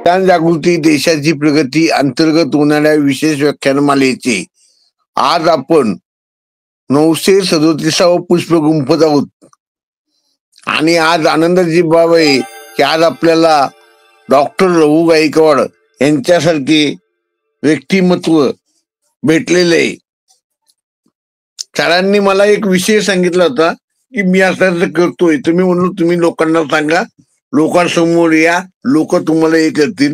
जनजागृती देशाची प्रगती अंतर्गत होणाऱ्या विशेष व्याख्यानमालेचे आज आपण 937व पुष्प गुंफत आहोत. आणि आज आनंदाची बाब आहे की आज आपल्याला डॉक्टर रघु गायकवाड यांच्यासारखे व्यक्तिमत्व भेटलेले आहे. सरांनी मला एक विषय सांगितला होता की मी असं करतोय, तुम्ही म्हणलो तुम्ही लोकांना सांगा, लोकांसमोर या, लोक तुम्हाला हे करतील.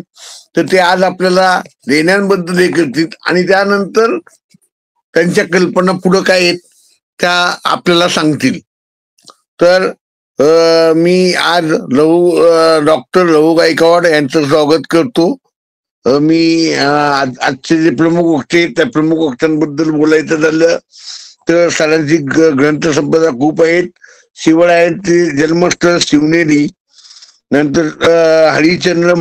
तर ते आज आपल्याला लेण्यांबद्दल हे करतील आणि त्यानंतर त्यांच्या कल्पना पुढे काय आहेत त्या आपल्याला सांगतील. तर मी आज डॉक्टर रघु गायकवाड यांचं स्वागत करतो. मी आजचे जे प्रमुख वक्ते आहेत त्या प्रमुख वक्त्यांबद्दल बोलायचं झालं तर सरांची ग्रंथसंपदा खूप आहेत. शिवरायांचे जन्मस्थळ शिवनेरी, नंतर हरिश्चंद्र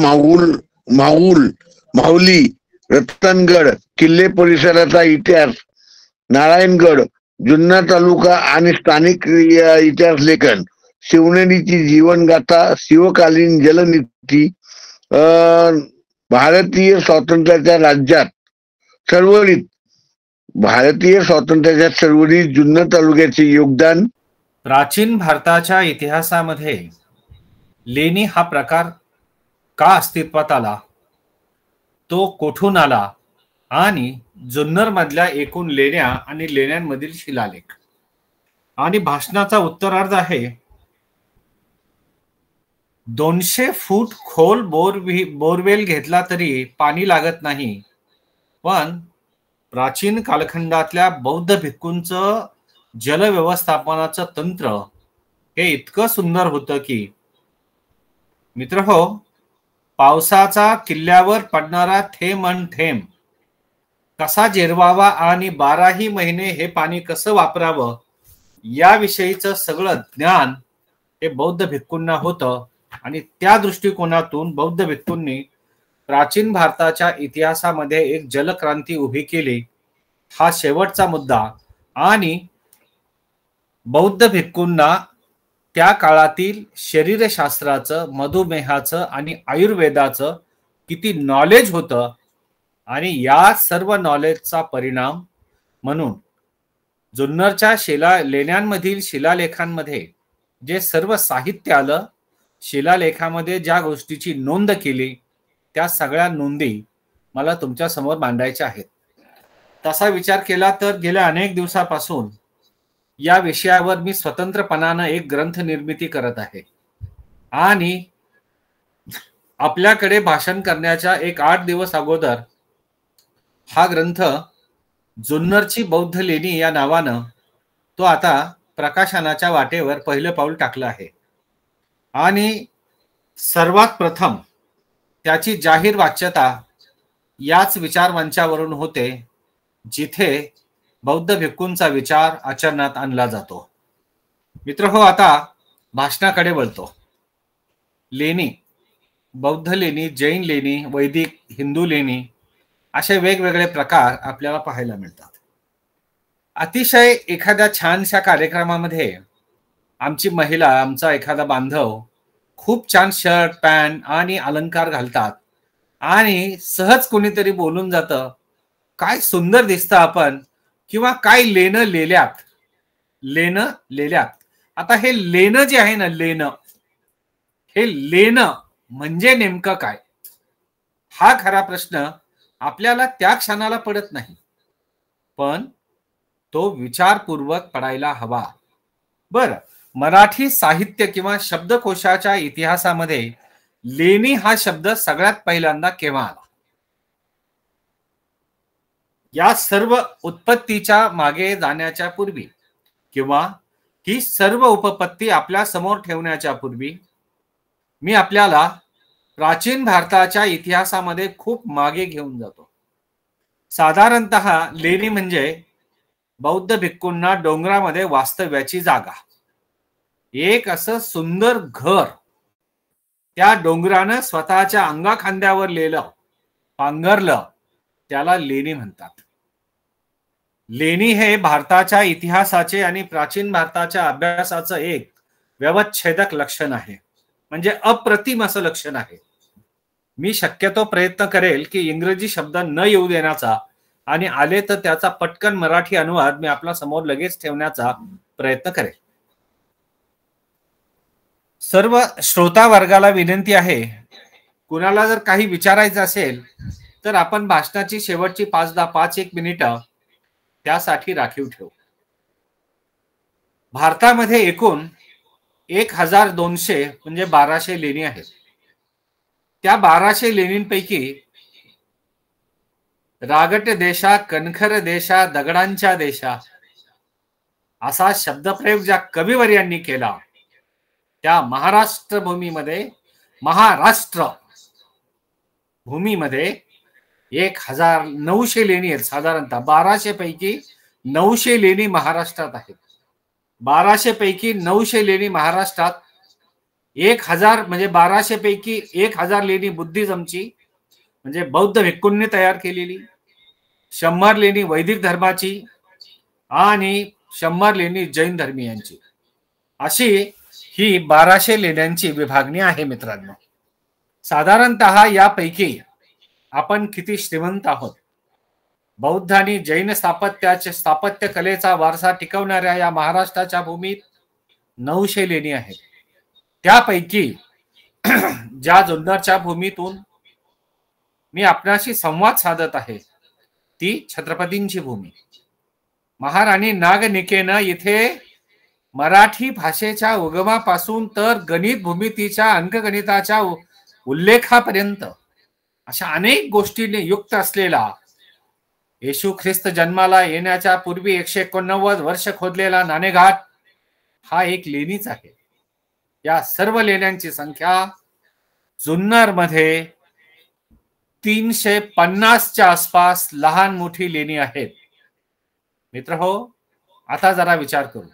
माहुली, रतनगड, किल्ले परिसराचा इतिहास, नारायणगड, जुन्नर तालुका आणि स्थानिक इतिहास लेखन, शिवनेरीची जीवनगाथा, शिवकालीन जलनीती, भारतीय स्वातंत्र्याच्या चळवळीत जुन्नर तालुक्याचे योगदान. प्राचीन भारताच्या इतिहासामध्ये लेणी हा प्रकार का अस्तित्वात आला, तो कोठून आला आणि जुन्नर मधल्या एकूण लेण्या आणि लेण्यांमधील शिलालेख. आणि भाषणाचा उत्तरार्ध आहे 200 फूट खोल बोरवेल घेतला तरी पाणी लागत नाही, पण प्राचीन कालखंडातल्या बौद्ध भिक्खूंचं जल व्यवस्थापनाचं तंत्र हे इतकं सुंदर होतं की मित्रहो, पावसाचा किल्ल्यावर पडणारा थेंब अन थेंब कसा जिरवावा आणि 12ही महिने हे पाणी कसं वापरावं याविषयीचं सगळं ज्ञान हे बौद्ध भिक्खूंना होतं. आणि त्या दृष्टिकोनातून बौद्ध भिक्खूंनी प्राचीन भारताच्या इतिहासामध्ये एक जलक्रांती उभी केली. हा शेवटचा मुद्दा. आणि बौद्ध भिक्खूंना त्या काळातील शरीरशास्त्राचं, मधुमेहाचं आणि आयुर्वेदाचं किती नॉलेज होतं आणि या सर्व नॉलेजचा परिणाम म्हणून जुन्नरच्या लेण्यांमधील शिलालेखांमध्ये जे सर्व साहित्य आलं, शिलालेखामध्ये ज्या गोष्टीची नोंद केली त्या सगळ्या नोंदी मला तुमच्या समोर मांडायच्या आहेत. तसा विचार केला तर गेल्या अनेक दिवसापासून या विषयावर मी स्वतंत्रपणानं एक ग्रंथ निर्मिती करत आहे. आणि आपल्याकडे भाषण करण्याच्या एक 8 दिवस अगोदर हा ग्रंथ जुन्नरची बौद्ध लेणी या नावानं तो आता प्रकाशनाच्या वाटेवर पहिलं पाऊल टाकलं आहे. आणि सर्वात प्रथम त्याची जाहीर वाच्यता याच विचारमंचावरून होते जिथे बौद्ध भिक्खूंचा विचार आचरणात आणला जातो. मित्रहो, आता भाषणाकडे वळतो. लेणी, बौद्ध लेणी, जैन लेणी, वैदिक, हिंदू लेणी असे वेगवेगळे प्रकार आपल्याला पाहायला मिळतात. अतिशय एखाद्या छानशा कार्यक्रमामध्ये आमची महिला, आमचा एखादा बांधव खूप छान शर्ट, पॅन्ट आणि अलंकार घालतात आणि सहज कोणीतरी बोलून जातं, काय सुंदर दिसतं आपण, किंवा काय लेणं लेल्यात. आता हे लेणं जे आहे ना, हे लेणं म्हणजे नेमकं काय, हा खरा प्रश्न आपल्याला त्या क्षणाला पडत नाही, पण तो विचारपूर्वक पडायला हवा. बरं, मराठी साहित्य किंवा शब्दकोशाच्या इतिहासामध्ये लेणी हा शब्द सगळ्यात पहिल्यांदा केव्हा आला? या सर्व उत्पत्तीच्या मागे जाण्याच्या पूर्वी किंवा ही सर्व उपपत्ती आपल्या समोर ठेवण्याच्या पूर्वी मी आपल्याला प्राचीन भारताच्या इतिहासामध्ये खूप मागे घेऊन जातो. साधारणतः लेणी म्हणजे बौद्ध भिक्खूंना डोंगरामध्ये वास्तव्याची जागा, एक असं सुंदर घर त्या डोंगरानं स्वतःच्या अंगाखांद्यावर पांघरलं, त्याला लेणी म्हणतात. लेणी हे भारताच्या इतिहासाचे आणि प्राचीन भारताच्या अभ्यासाचं एक व्यवच्छेदक लक्षण आहे, म्हणजे अप्रतिम असं लक्षण आहे. मी शक्यतो प्रयत्न करेल की इंग्रजी शब्द न येऊ देण्याचा आणि आले तर त्याचा पटकन मराठी अनुवाद मी आपल्या समोर लगेच ठेवण्याचा प्रयत्न करेल. सर्व श्रोता वर्गाला विनंती आहे, कुणाला जर काही विचारायचं असेल तर आपण भाषणाची शेवटची 5-10 मिनिटं त्यासाठी राखीव ठेवू. भारतामध्ये एकूण 1200 म्हणजे 1200 लेणी आहेत. त्या 1200 लेणींपैकी रागट देशा, कणखर देशा, दगडांच्या देशा असा शब्दप्रयोग ज्या कविवर्यांनी केला त्या महाराष्ट्र भूमीमध्ये, महाराष्ट्र भूमीमध्ये 1900 लेणी आहेत. साधारणतः 1200 पैकी 900 लेणी महाराष्ट्रात आहेत. 1200 पैकी 900 लेणी महाराष्ट्रात, 1000 म्हणजे 1200 पैकी 1000 लेणी बुद्धिझमची म्हणजे बौद्ध भिक्खूंनी तयार केलेली, 100 लेणी वैदिक धर्माची आणि 100 लेणी जैन धर्मीयांची, अशी ही 1200 लेण्यांची विभागणी आहे. मित्रांनो, साधारणतः यापैकी आपण किती श्रीमंत आहोत. बौद्ध आणि जैन स्थापत्य कलेचा वारसा टिकवणाऱ्या या महाराष्ट्राच्या भूमीत 900 लेणी आहेत. त्यापैकी ज्या जुन्नरच्या भूमीतून मी आपणाशी संवाद साधत आहे ती छत्रपतींची भूमी. महाराणी नागनिकेनं इथे मराठी भाषेच्या उगमापासून तर गणित भूमितीच्या अंकगणिताच्या उल्लेखापर्यंत अशा अनेक गोष्टींनी युक्त असलेला, येशू ख्रिस्त जन्माला येण्याच्या पूर्वी 189 वर्ष खोदलेला नाणेघाट हा एक लेणीच आहे. या सर्व लेण्यांची संख्या जुन्नर मध्ये 350च्या आसपास लहान मोठी लेणी आहेत. मित्र हो, आता जरा विचार करू.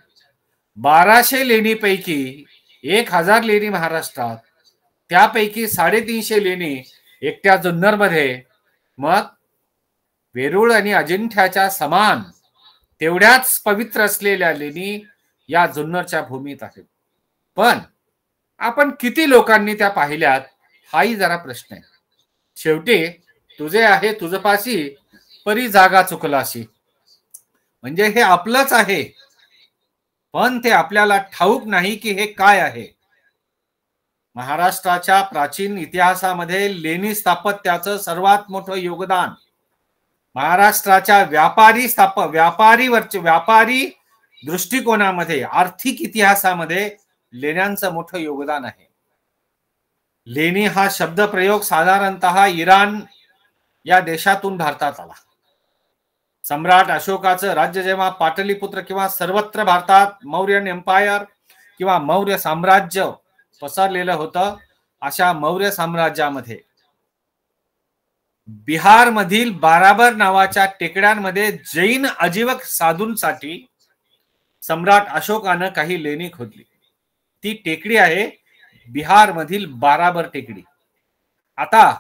1200 लेणीपैकी 1000 लेणी महाराष्ट्रात, त्यापैकी 350 लेणी एकट्या जुन्नर मध्ये, मग वेरूळ आणि अजिंठ्याच्या समान तेवढ्याच पवित्र असलेल्या लेणी या जुन्नरच्या भूमीत आहेत. पण आपण किती लोकांनी त्या पाहिल्यात हाही जरा प्रश्न आहे. शेवटी तुझे आहे तुझपाशी परी जागा चुकलाशी, म्हणजे हे आपलंच आहे पण ते आपल्याला ठाऊक नाही की हे काय आहे. महाराष्ट्राच्या प्राचीन इतिहासामध्ये लेणी स्थापत्याचं सर्वात मोठं योगदान महाराष्ट्राच्या व्यापारी दृष्टिकोनामध्ये, आर्थिक इतिहासामध्ये लेण्यांचं मोठं योगदान आहे. लेणी हा शब्दप्रयोग साधारणतः इराण या देशातून भारतात आला. सम्राट अशोकाचं राज्य जेव्हा पाटलीपुत्र किंवा सर्वत्र भारतात मौर्यन एम्पायर किंवा मौर्य साम्राज्य पसरलेलं होतं, अशा मौर्य साम्राज्यामध्ये बिहार मधील बाराबर नावाच्या टेकड्यांमध्ये जैन आजीवक साधूंसाठी सम्राट अशोकानं काही लेणी खोदली. ती टेकडी आहे बिहार मधील बाराबर टेकडी. आता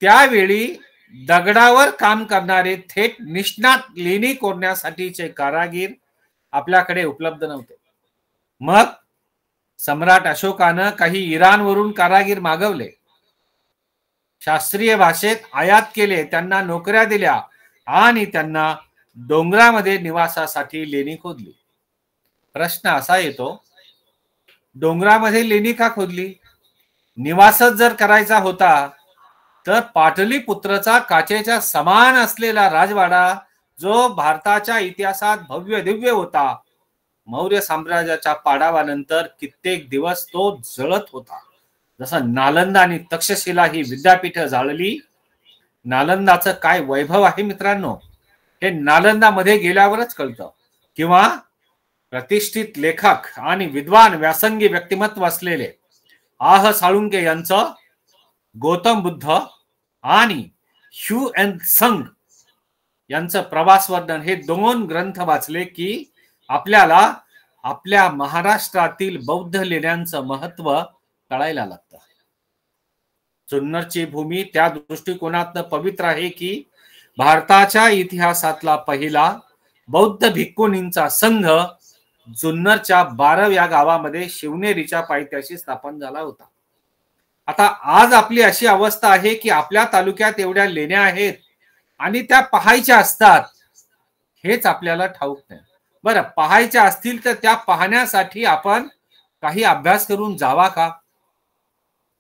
त्यावेळी दगडावर काम करणारे थेट निष्णात लेणी कोरण्यासाठीचे कारागीर आपल्याकडे उपलब्ध नव्हते. मग सम्राट अशोकानं काही इराणवरून कारागीर मागवले, शास्त्रीय भाषेत आयात केले, त्यांना नोकऱ्या दिल्या आणि त्यांना डोंगरामध्ये निवासासाठी लेणी खोदली. प्रश्न असा येतो, डोंगरामध्ये लेणी का खोदली? निवासच जर करायचा होता तर पाटलीपुत्रचा काचेच्या समान असलेला राजवाडा, जो भारताच्या इतिहासात भव्य दिव्य होता, मौर्य साम्राज्याच्या पाडावानंतर कित्येक दिवस तो जळत होता. जसं नालंदा आणि तक्षशिला ही विद्यापीठं जाळली. नालंदाचं काय वैभव आहे मित्रांनो, हे नालंदामध्ये गेल्यावरच कळतं. किंवा प्रतिष्ठित लेखक आणि विद्वान व्यासंगी व्यक्तिमत्व असलेले आह साळुंके यांचं गौतम बुद्ध आणि ह्यू एन संग यांचं प्रवास वर्णन हे 2 ग्रंथ वाचले की आपल्याला आपल्या महाराष्ट्रातील बौद्ध लेण्यांचं महत्व कळायला लागतं. जुन्नरची भूमी त्या दृष्टिकोनातनं पवित्र आहे की भारताच्या इतिहासातला पहिला बौद्ध भिक्खुनींचा संघ जुन्नरच्या 12 या गावामध्ये शिवनेरीच्या पायथ्याशी स्थापन झाला होता. आता आज आपली अशी अवस्था आहे की आपल्या तालुक्यात एवढ्या लेण्या आहेत आणि त्या पाहायच्या असतात, हेच आपल्याला ठाऊक नाही. बरं, पाहायच्या असतील तर त्या पाहण्यासाठी आपण काही अभ्यास करून जावा का?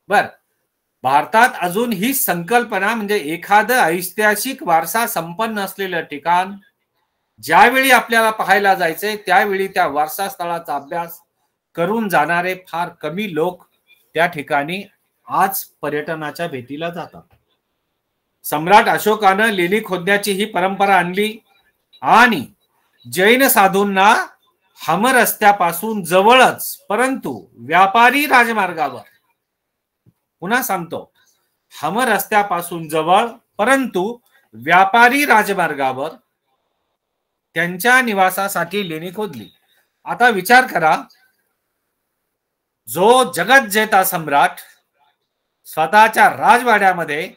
बर, भारतात अजून ही संकल्पना म्हणजे एखादं ऐतिहासिक वारसा संपन्न असलेलं ठिकाण ज्यावेळी आपल्याला पाहायला जायचंय त्यावेळी त्या वारसा स्थळाचा अभ्यास करून जाणारे फार कमी लोक त्या ठिकाणी आज पर्यटनाच्या भेटीला जातात. सम्राट अशोकानं लेणी खोदण्याची ही परंपरा आणली आणि जैन साधूंना हमरस्त्यापासून जवळच परंतु व्यापारी राजमार्गावर, पुन्हा सांगतो, हमरस्त्यापासून जवळ परंतु व्यापारी राजमार्गावर त्यांच्या निवासासाठी लेणी खोदली. आता विचार करा, जो जगत जेता सम्राट स्वतःच्या राजवाड्यामध्ये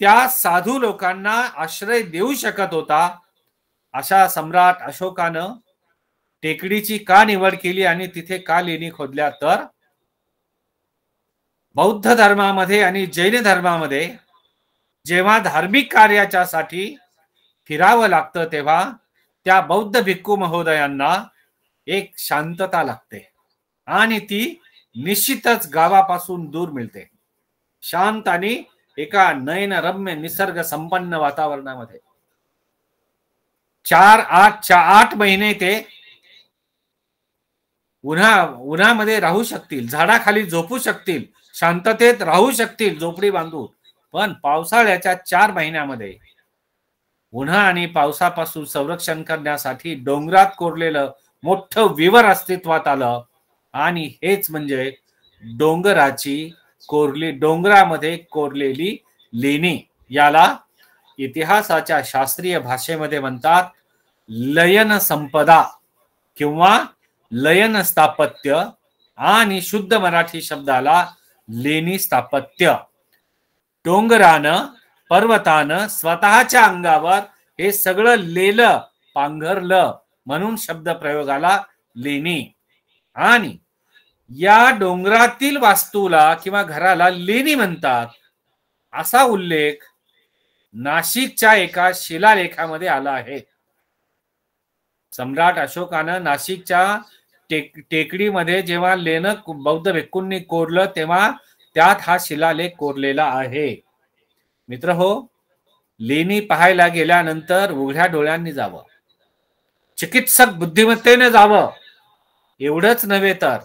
त्या साधू लोकांना आश्रय देऊ शकत होता, अशा सम्राट अशोकानं टेकडीची का निवड केली आणि तिथे का लेणी खोदल्या? तर बौद्ध धर्मामध्ये आणि जैन धर्मामध्ये जेव्हा धार्मिक कार्याच्यासाठी फिरावं लागतं तेव्हा त्या बौद्ध भिक्खू महोदयांना एक शांतता लागते आणि ती निश्चितच गावापासून दूर मिळते. शांत आणि एका नयनरम्य निसर्ग संपन्न वातावरणामध्ये 8 महिने ते उन्हामध्ये राहू शकतील, झाडाखाली झोपू शकतील, शांततेत राहू शकतील झोपडी बांधून. पण पावसाळ्याच्या 4 महिन्यामध्ये उन्हा आणि पावसापासून संरक्षण करण्यासाठी डोंगरात कोरलेलं मोठं विवर अस्तित्वात आलं आणि हेच म्हणजे डोंगरामध्ये कोरलेली लेणी. याला इतिहासाच्या शास्त्रीय भाषेमध्ये म्हणतात लयन संपदा किंवा लयन स्थापत्य आणि शुद्ध मराठी शब्दाला लेणी स्थापत्य. डोंगरानं पर्वतानं स्वतःच्या अंगावर हे सगळं लेलं पांघरलं म्हणून शब्द प्रयोगाला लेणी. आणि या डोंगरातील वास्तूला किंवा घराला लेणी म्हणतात असा उल्लेख नाशिकच्या एका शिलालेखामध्ये आला आहे. सम्राट अशोकानं नाशिकच्या टेकडीमध्ये जेव्हा लेणं बौद्ध भिक्खूंनी कोरलं तेव्हा त्यात हा शिलालेख कोरलेला आहे. मित्र हो, लेणी पाहायला गेल्यानंतर उघड्या डोळ्यांनी जावं, चिकित्सक बुद्धिमत्तेने जावं. एवढंच नव्हे तर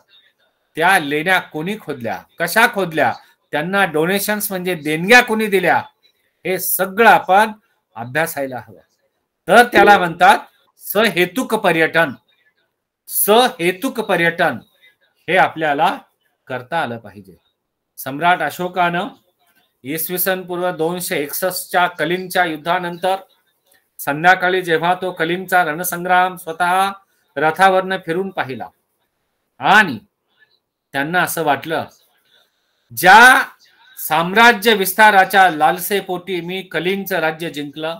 त्या लेण्या कोणी खोदल्या, कशा खोदल्या, त्यांना डोनेशन्स म्हणजे देणग्या कोणी दिल्या, हे सगळं आपण अभ्यासायला हवं. तर त्याला म्हणतात सहेतुक पर्यटन. सहेतुक पर्यटन हे आपल्याला करता आलं पाहिजे. सम्राट अशोकानं इसवी सन पूर्व 261च्या कलिंगच्या युद्धानंतर संध्याकाळी जेव्हा तो कलिंगचा रणसंग्राम स्वतः रथावरनं फिरून पाहिला आणि त्यांना असं वाटलं, ज्या साम्राज्य विस्ताराच्या लालसेपोटी मी कलिंगचं राज्य जिंकलं,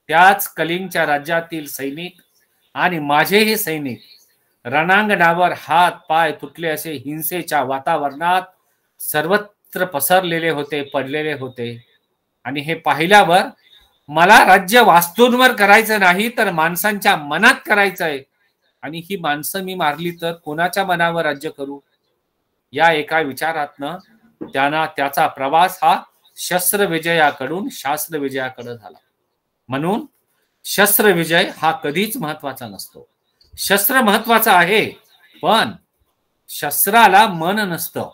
त्याच कलिंगच्या राज्यातील सैनिक आणि माझेही सैनिक रणांगणावर हात पाय तुटले असे हिंसेच्या वातावरणात सर्वत्र पसरलेले होते, पडलेले होते. आणि हे पाहिल्यावर मला राज्य वास्तूंवर करायचं नाही तर माणसांच्या मनात करायचंय. आणि ही माणसं मी मारली तर कोणाच्या मनावर राज्य करू, या एका विचारातनं त्याचा प्रवास हा शस्त्रविजयाकडून शास्त्रविजयाकडे झाला. म्हणून शस्त्रविजय हा कधीच महत्वाचा नसतो. शस्त्र महत्वाचं आहे पण शस्त्राला मन नसतं.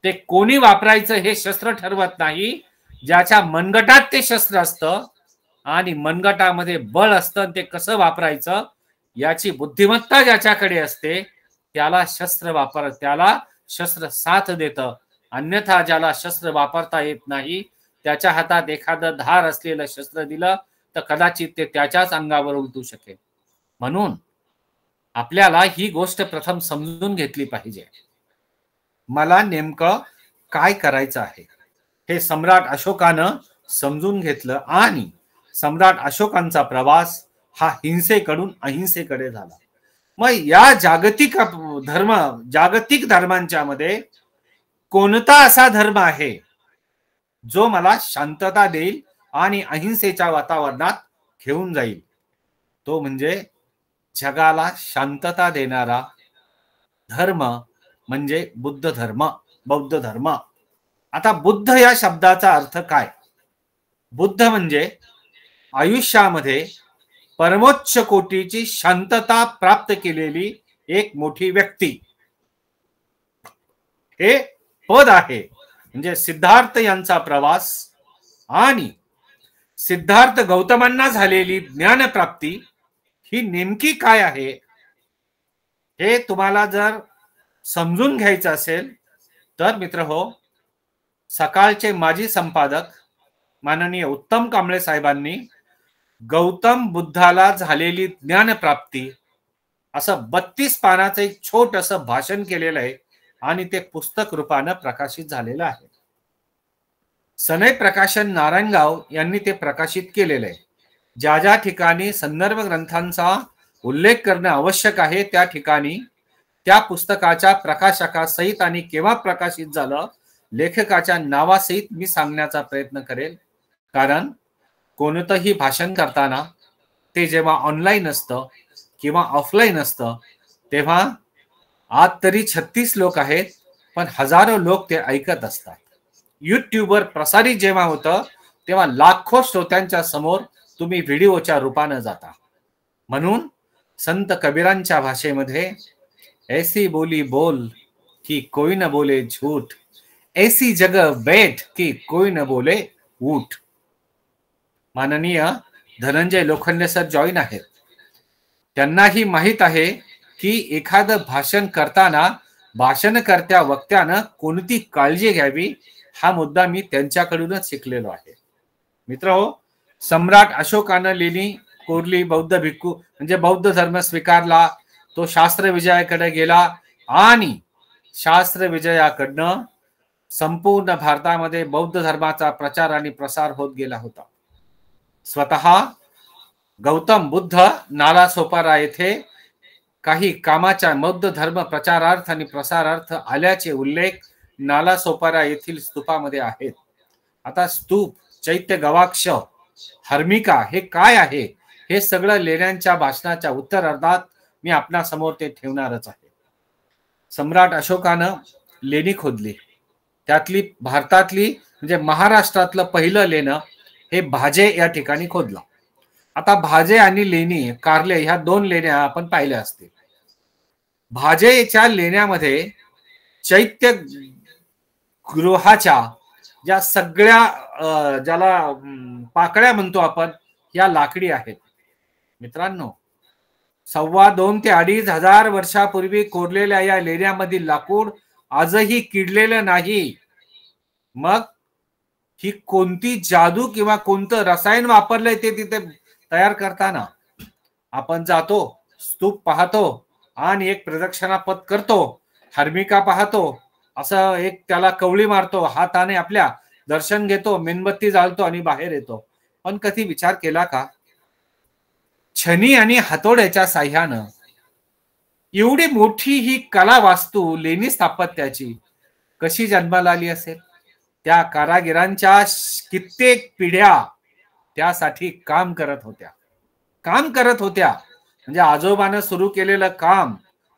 ते कोणी वापरायचं हे शस्त्र ठरवत नाही, ज्याच्या मनगटात ते शस्त्र असतं आणि मनगटामध्ये बळ असतं, ते कसं वापरायचं याची बुद्धिमत्ता ज्याच्याकडे असते त्याला शस्त्र साथ देतं. अन्यथा ज्याला शस्त्र वापरता येत नाही त्याच्या हातात एखादं धार असलेलं शस्त्र दिलं तर कदाचित ते त्याच्याच अंगावर उलटू शकेल. म्हणून आपल्याला ही गोष्ट प्रथम समजून घेतली पाहिजे, मला नेमकं काय करायचं आहे हे सम्राट अशोकानं समजून घेतलं आणि सम्राट अशोकांचा प्रवास हा हिंसेकडून अहिंसेकडे झाला. मग या जागतिक धर्मांच्या मध्ये कोणता असा धर्म आहे जो मला शांतता देईल आणि अहिंसेच्या वातावरणात घेऊन जाईल? तो म्हणजे जगाला शांतता देणारा धर्म म्हणजे बुद्ध धर्म, बौद्ध धर्म. आता बुद्ध या शब्दाचा अर्थ काय? बुद्ध म्हणजे आयुष्यामध्ये परमोच्च कोटीची शांतता प्राप्त केलेली एक मोठी व्यक्ती. हे पद आहे. म्हणजे सिद्धार्थ यांचा प्रवास आणि सिद्धार्थ गौतमांना झालेली ज्ञानप्राप्ती ही नेमकी काय आहे हे तुम्हाला जर समजून घ्यायचं असेल तर मित्र हो, सकाळचे माजी संपादक माननीय उत्तम कांबळे साहेबांनी गौतम बुद्धाला झालेली ज्ञानप्राप्ती असं 32 पानाचं एक छोटंसं भाषण केलेलं आहे आणि ते पुस्तक रूपानं प्रकाशित झालेलं आहे. सनई प्रकाशन नारायणगाव यांनी ते प्रकाशित केलेलं आहे. ज्या ज्या ठिकाणी संदर्भ ग्रंथांचा उल्लेख करणं आवश्यक आहे त्या ठिकाणी त्या पुस्तकाच्या प्रकाशकासहित आणि केव्हा प्रकाशित झालं लेखकाच्या नावासहित मी सांगण्याचा प्रयत्न करेल. कारण कोणतंही भाषण करताना ते जेव्हा ऑनलाईन असतं किंवा ऑफलाईन असतं तेव्हा आज तरी 36 लोक आहेत पण हजारो लोक ते ऐकत असतात. युट्यूबवर प्रसारित जेव्हा होतं तेव्हा लाखो श्रोत्यांच्या समोर तुम्ही व्हिडिओच्या रूपानं जाता. म्हणून संत कबीरांच्या भाषेमध्ये ऐसी बोली बोल की कोई न बोले झूठ, ऐसी जगह बैठ की कोई न बोले उठ. माननीय धनंजय लोखंडे सर जॉईन आहेत. त्यांनाही माहित आहे की एखादं भाषण करताना भाषणकर्त्या वक्त्यानं कोणती काळजी घ्यावी हा मुद्दा मी त्यांच्याकडूनच शिकलेलो आहे. मित्रहो, सम्राट अशोकानं लेणी कोरली, बौद्ध भिक्खू म्हणजे बौद्ध धर्म स्वीकारला, तो शास्त्र विजयाकडे गेला आणि शास्त्र विजयाकडनं संपूर्ण भारतामध्ये बौद्ध धर्माचा प्रचार आणि प्रसार होत गेला होता. स्वतः गौतम बुद्ध नालासोपारा येथे काही कामाच्या बौद्ध धर्म प्रचारार्थ आणि प्रसारार्थ आल्याचे उल्लेख नालासोपारा येथील स्तूपामध्ये आहेत. आता स्तूप, चैत्य गवाक्ष, हर्मिका हे काय आहे हे सगळं लेण्यांच्या भाषणाच्या उत्तरार्धात मी आपल्या समोर ते ठेवणारच आहे. सम्राट अशोकानं लेणी खोदली. त्यातली भारतातली म्हणजे महाराष्ट्रातलं पहिलं लेणं हे भाजे या ठिकाणी खोदलं. आता भाजे आणि लेणी, कारले ह्या 2 लेण्या आपण पाहिल्या असतील. भाजेच्या लेण्यामध्ये चैत्य गृहाच्या ज्या सगळ्या ज्याला पाकळ्या म्हणतो आपण या लाकडी आहेत. मित्रांनो, 2.25 ते 2.5 हजार वर्षापूर्वी कोरलेल्या या लेण्यामधील लाकूड आजही किडलेलं नाही. मग ही कोणती जादू किंवा कोणतं रसायन वापरलंय ते तिथे तयार करताना? आपण जातो, स्तूप पाहतो आणि एक प्रदक्षिणापथ करतो, हर्मिका पाहतो, असं एक त्याला कवळी मारतो, हाताने आपल्या दर्शन घेतो, मेणबत्ती जाळतो आणि बाहेर येतो. पण कधी विचार केला का छनी आणि हातोड्याच्या साह्यानं एवढी मोठी ही कला वास्तू लेणी स्थापत्याची कशी जन्माला आली असेल? त्या कारागिरांच्या कित्येक पिढ्या त्यासाठी काम करत होत्या. म्हणजे आजोबानं सुरू केलेलं काम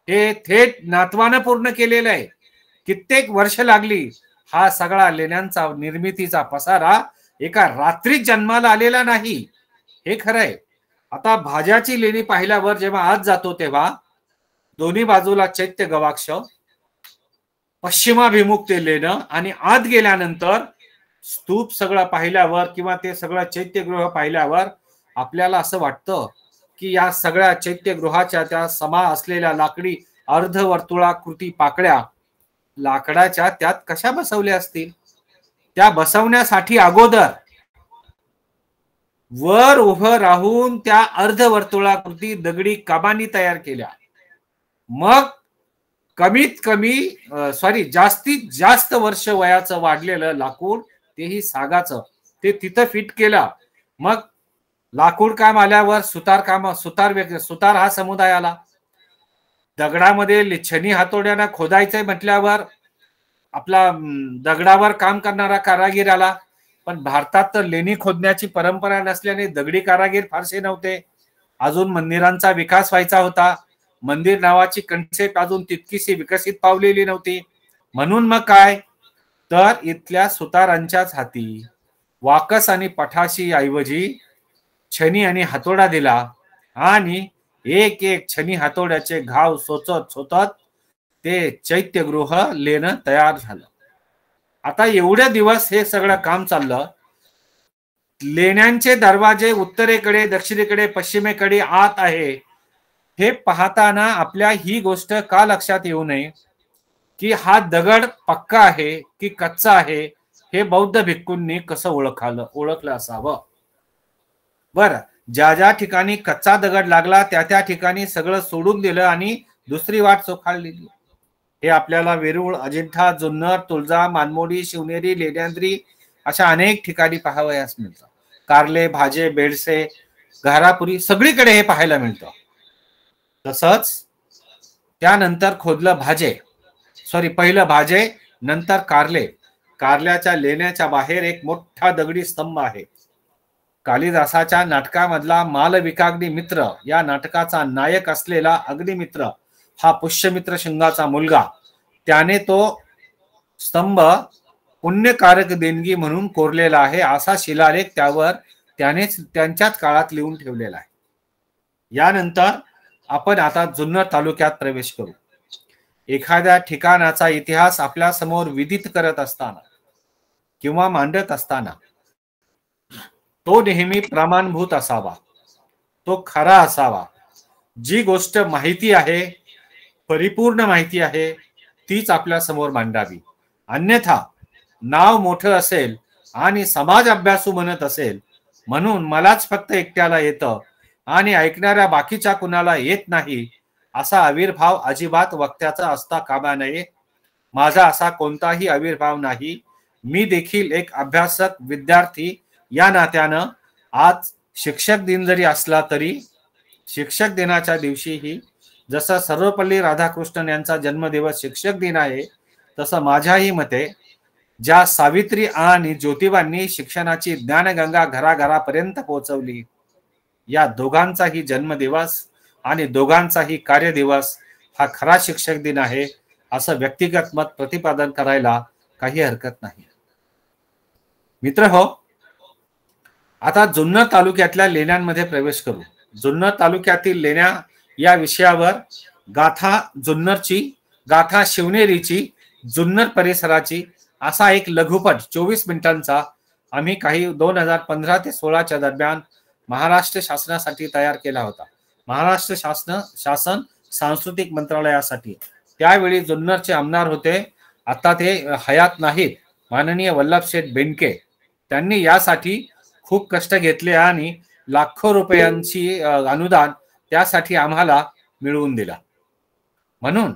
हे थेट नातवानं पूर्ण केलेलं आहे. कित्येक वर्ष लागली. हा सगळा लेण्यांचा निर्मितीचा पसारा एका रात्रीत जन्माला आलेला नाही, हे खरंय. आता भाज्याची लेणी पाहिल्यावर जेव्हा आत जातो तेव्हा दोन्ही बाजूला चैत्य गवाक्ष, पश्चिमाभिमुख ते लेणं आणि आत गेल्यानंतर स्तूप सगळं पाहिल्यावर किंवा ते सगळं चैत्यगृह पाहिल्यावर आपल्याला असं वाटतं की या सगळ्या चैत्यगृहाच्या त्या समा असलेल्या लाकडी अर्धवर्तुळाकृती पाकळ्या लाकडाच्या त्यात कशा बसवल्या असतील? त्या बसवण्यासाठी अगोदर वर उभं राहून त्या अर्धवर्तुळाकृती दगडी कमानी तयार केल्या. मग जास्तीत जास्त वर्ष वयाचं वाढलेलं लाकूड, तेही सागाचं, ते तिथं फिट केलं. मग लाकूड काम आल्यावर सुतार हा समुदाय आला. दगडामध्ये छनी हातोड्यानं खोदायचंय म्हटल्यावर आपला दगडावर काम करणारा कारागीर आला, पण भारतात तर लेणी खोदण्याची परंपरा नसल्याने दगडी कारागीर फारसे नव्हते. अजून मंदिरांचा विकास व्हायचा होता. मंदिर नावाची कन्सेप्ट अजून तितकीशी विकसित पावलेली नव्हती. म्हणून मग काय, तर इथल्या सुतारांच्याच हाती वाकस आणि पठाशी ऐवजी छनी आणि हातोडा दिला आणि एक एक छनी हातोड्याचे घाव सोचत सोचत ते चैत्यगृह लेणं तयार झालं. आता एवढे दिवस हे सगळं काम चाललं. लेण्यांचे दरवाजे उत्तरेकडे, दक्षिणेकडे, पश्चिमेकडे आत आहे. हे पाहताना आपल्या ही गोष्ट का लक्षात येऊ नये की हा दगड पक्का आहे की कच्चा आहे, हे बौद्ध भिक्खूंनी कसं ओळखलं असावं. बरं, ज्या ज्या ठिकाणी कच्चा दगड लागला त्या त्या ठिकाणी सगळं सोडून दिलं आणि दुसरी वाट चोखाळली. हे आपल्याला वेरूळ, अजिंठा, जुन्नर, तुळजा, मानमोडी, शिवनेरी, लेण्याद्री अशा अनेक ठिकाणी पाहावयास मिळतं. कारले, भाजे, बेडसे, घारापुरी सगळीकडे हे पाहायला मिळतं. तसंच त्यानंतर खोदलं पहिलं भाजे, नंतर कारले. कारल्याच्या लेण्याच्या बाहेर एक मोठा दगडी स्तंभ आहे. कालिदासाच्या नाटकामधला मालविकाग्नी मित्र या नाटकाचा नायक असलेला अग्निमित्र हा पुष्यमित्र शृंगाचा मुलगा, त्याने तो स्तंभ पुण्यकारक देणगी म्हणून कोरलेला आहे असा शिलालेख त्यावर त्यानेच त्यांच्याच काळात लिहून ठेवलेला आहे. यानंतर आपण आता जुन्नर तालुक्यात प्रवेश करू. एखाद्या ठिकाणाचा इतिहास आपल्या समोर विदित करत असताना किंवा मांडत असताना तो नेहमी प्रमाणभूत असावा, तो खरा असावा. जी गोष्ट माहिती आहे, परिपूर्ण माहिती आहे, तीच आपल्या समोर मांडावी. अन्यथा नाव मोठं असेल आणि समाज अभ्यासू म्हणत असेल म्हणून मलाच फक्त एकट्याला येतं आणि ऐकणाऱ्या बाकीच्या कुणाला येत नाही असा आविर्भाव अजिबात वक्त्याचा असता कामा नये. माझा असा कोणताही आविर्भाव नाही. मी देखील एक अभ्यासक विद्यार्थी या नात्यानं आज शिक्षक दिन जरी असला तरी शिक्षक दिनाच्या दिवशीही जसं सर्वपल्ली राधाकृष्णन यांचा जन्मदिवस शिक्षक दिन आहे, तसं माझ्याही मते ज्या सावित्री आणि ज्योतिबांनी शिक्षणाची ज्ञानगंगा घराघरापर्यंत पोहोचवली, या दोघांचाही जन्मदिवस आणि दोघांचाही कार्यदिवस हा खरा शिक्षक दिन आहे असं व्यक्तिगत मत प्रतिपादन करायला काही हरकत नाही. मित्रहो, आता जुन्नर तालुक्यातल्या लेण्यांमध्ये प्रवेश करू. जुन्नर तालुक्यातील लेण्या या विषयावर गाथा जुन्नरची, गाथा शिवनेरीची, जुन्नर परिसराची असा एक लघुपट 24 मिनिटांचा आम्ही काही 2015 ते 16च्या दरम्यान महाराष्ट्र शासनासाठी तयार केला होता. महाराष्ट्र शासन सांस्कृतिक मंत्रालयासाठी. त्यावेळी जुन्नरचे आमदार होते, आता ते हयात नाहीत, माननीय वल्लभशेठ बेनके. त्यांनी यासाठी खूप कष्ट घेतले आणि लाखो रुपयांची अनुदान त्यासाठी आम्हाला मिळवून दिला. म्हणून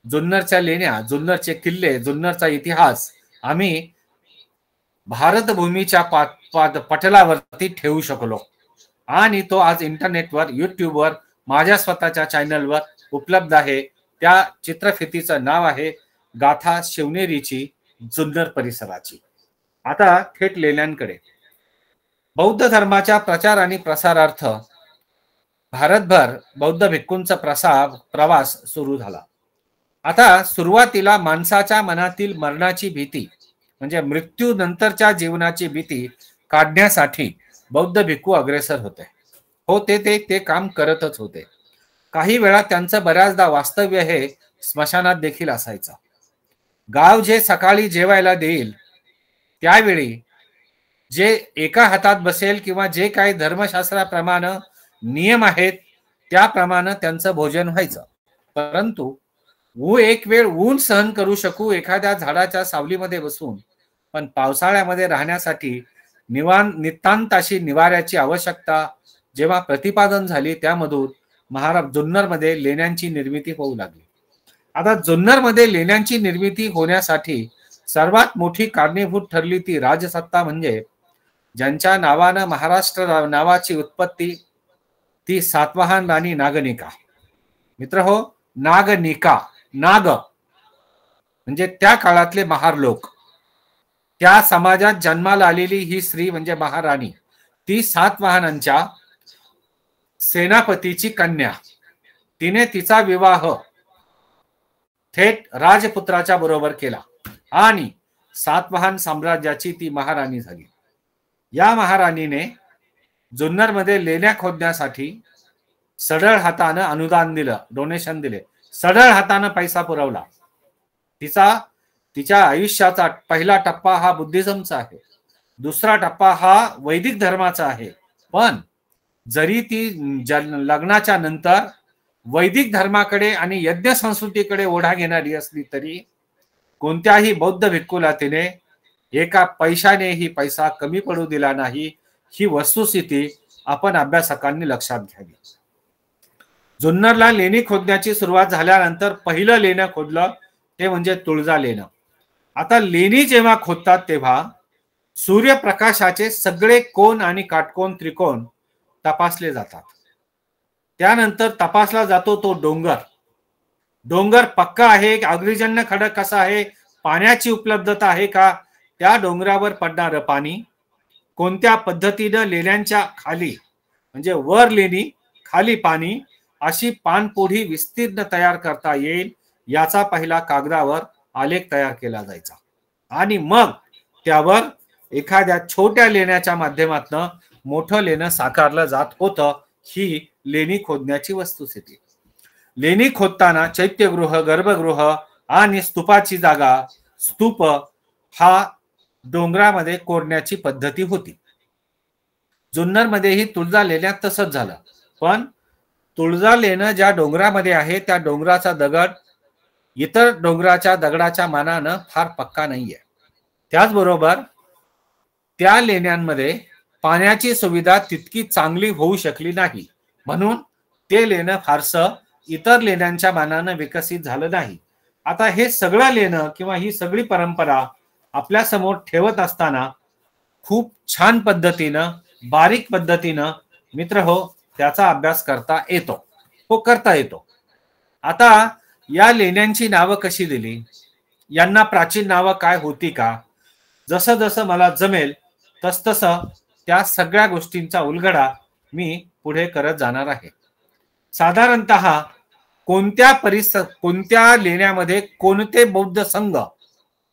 जुन्नरच्या लेण्या, जुन्नरचे किल्ले, जुन्नरचा इतिहास आम्ही भारतभूमीच्या पटलावरती ठेवू शकलो आणि तो आज इंटरनेटवर, युट्यूबवर, माझ्या स्वतःच्या चॅनलवर उपलब्ध आहे. त्या चित्रफितीचं नाव आहे गाथा शिवनेरीची, जुन्नर परिसराची. आता थेट लेण्यांकडे. बौद्ध धर्माच्या प्रचार आणि प्रसारार्थ भारतभर बौद्ध भिक्खूंचा प्रवास सुरू झाला. आता सुरुवातीला माणसाच्या मनातील मरणाची भीती म्हणजे मृत्यू नंतरच्या जीवनाची भीती काढण्यासाठी बौद्ध भिक्खू अग्रेसर होते. ते काम करतच होते. काही वेळा त्यांचं बऱ्याचदा वास्तव्य हे स्मशानात देखील असायचं. गाव जे सकाळी जेवायला देईल त्यावेळी जे एका हातात बसेल किंवा जे काही धर्मशास्त्राप्रमाणे नियम आहेत त्याप्रमाणे त्यांचं भोजन व्हायचं. परंतु एक वेळ ऊन सहन करू शकू एखाद्या झाडाच्या सावलीमध्ये बसून, पण पावसाळ्यामध्ये राहण्यासाठी नितांत अशी निवाऱ्याची आवश्यकता जेव्हा प्रतिपादन झाली, त्यामधून जुन्नरमध्ये लेण्यांची निर्मिती होऊ लागली. आता जुन्नरमध्ये लेण्यांची निर्मिती होण्यासाठी सर्वात मोठी कारणीभूत ठरली ती राजसत्ता, म्हणजे ज्यांच्या नावानं महाराष्ट्र नावाची उत्पत्ती, ती सातवाहन राणी नागनिका. मित्र हो, नागनिका, नाग म्हणजे त्या काळातले महार लोक, त्या समाजात जन्माला आलेली ही स्त्री म्हणजे महाराणी, ती सातवाहनांच्या सेनापतीची कन्या, तिने तिचा विवाह थेट राजपुत्राच्या बरोबर केला आणि सातवाहन साम्राज्याची ती महाराणी झाली. या महाराणीने जुन्नरमध्ये लेण्या खोदण्यासाठी सढळ हातानं अनुदान दिलं, डोनेशन दिले, सढळ हातानं पैसा पुरवला. तिच्या आयुष्याचा पहिला टप्पा हा बुद्धिझमचा आहे, दुसरा टप्पा हा वैदिक धर्माचा आहे. पण जरी ती लग्नाच्या नंतर वैदिक धर्माकडे आणि यज्ञ संस्कृतीकडे ओढा घेणारी असली तरी कोणत्याही बौद्ध भिक्खूला तिने एका पैशानेही पैसा कमी पडू दिला नाही. ही वस्तुस्थिती आपण अभ्यासकांनी लक्षात घ्यावी. जुन्नरला लेणी खोदण्याची सुरुवात झाल्यानंतर पहिलं लेणं खोदलं ते म्हणजे तुळजा लेणं. आता लेणी जेव्हा खोदतात तेव्हा सूर्यप्रकाशाचे सगळे कोन आणि काटकोन त्रिकोण तपासले जातात. त्यानंतर तपासला जातो तो डोंगर पक्का आहे, अग्निजन्य खडक कसा आहे, पाण्याची उपलब्धता आहे का, त्या डोंगरावर पडणारं पाणी कोणत्या पद्धतीनं लेण्यांच्या खाली म्हणजे वर लेणी खाली पाणी अशी पाणपोढी विस्तीर्ण तयार करता येईल याचा पहिला कागदावर आलेख तयार केला जायचा आणि मग त्यावर एखाद्या छोट्या लेण्याच्या माध्यमातून मोठं लेणं साकारलं जात होतं. ही लेणी खोदण्याची वस्तुस्थिती. लेणी खोदताना चैत्यगृह, गर्भगृह आणि स्तूपाची जागा, स्तूप हा डोंगरामध्ये कोरण्याची पद्धती होती. जुन्नरमध्येही तुळजा लेण्यात तसंच झालं. पण तुळजा लेणं ज्या डोंगरामध्ये आहे त्या डोंगराचा दगड इतर डोंगराच्या दगडाच्या मानानं फार पक्का नाहीये. त्याचबरोबर त्या लेण्यांमध्ये पाण्याची सुविधा तितकी चांगली होऊ शकली नाही, म्हणून ते लेणं फारसं इतर लेण्यांच्या मानानं विकसित झालं नाही. आता हे सगळं लेणं किंवा ही सगळी परंपरा आपल्या समोर ठेवत असताना खूप छान पद्धतीनं, बारीक पद्धतीनं मित्र हो त्याचा अभ्यास करता येतो. आता या लेण्यांची नावं कशी दिली, यांना प्राचीन नावं काय होती का, जसं जसं मला जमेल तसतसं त्या सगळ्या गोष्टींचा उलगडा मी पुढे करत जाणार आहे. साधारणतः कोणत्या लेण्यामध्ये कोणते बौद्ध संघ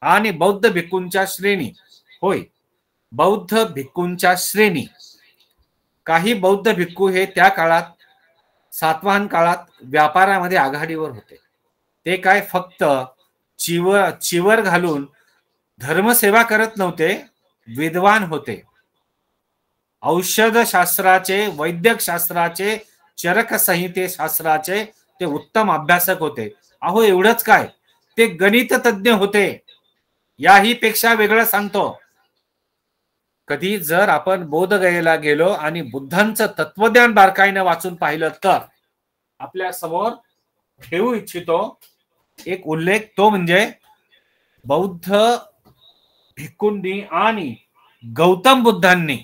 आणि बौद्ध भिक्खूंच्या श्रेणी, होय बौद्ध भिक्खूंच्या श्रेणी. काही बौद्ध भिक्खू हे त्या काळात सातवाहन काळात व्यापारामध्ये आघाडीवर होते. ते काय फक्त चिवर घालून धर्मसेवा करत नव्हते, विद्वान होते. औषधशास्त्राचे, वैद्यक शास्त्राचे, चरक संहिते शास्त्राचे ते उत्तम अभ्यासक होते. अहो एवढंच काय, ते गणित तज्ञ होते. याही पेक्षा वेगळं सांगतो, कधी जर आपण बोधगयेला गेलो आणि बुद्धांचं तत्वज्ञान बारकाईनं वाचून पाहिलं तर आपल्या समोर ठेवू इच्छितो एक उल्लेख, तो म्हणजे बौद्ध भिक्खूंनी आणि गौतम बुद्धांनी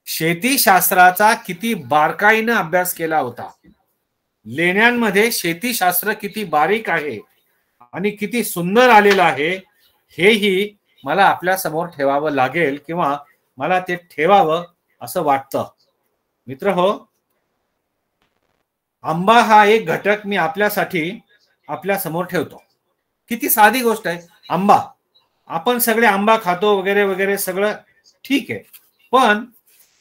शेतीशास्त्राचा किती बारकाईनं अभ्यास केला होता. लेण्यांमध्ये शेतीशास्त्र किती बारीक आहे आणि किती सुंदर आलेलं आहे हेही मला आपल्या समोर ठेवावं लागेल किंवा मला ते ठेवावं असं वाटतं. मित्र हो, आंबा हा एक घटक मी आपल्यासाठी आपल्या समोर ठेवतो. किती साधी गोष्ट आहे आंबा. आपण सगळे आंबा खातो वगैरे वगैरे सगळं ठीक आहे, पण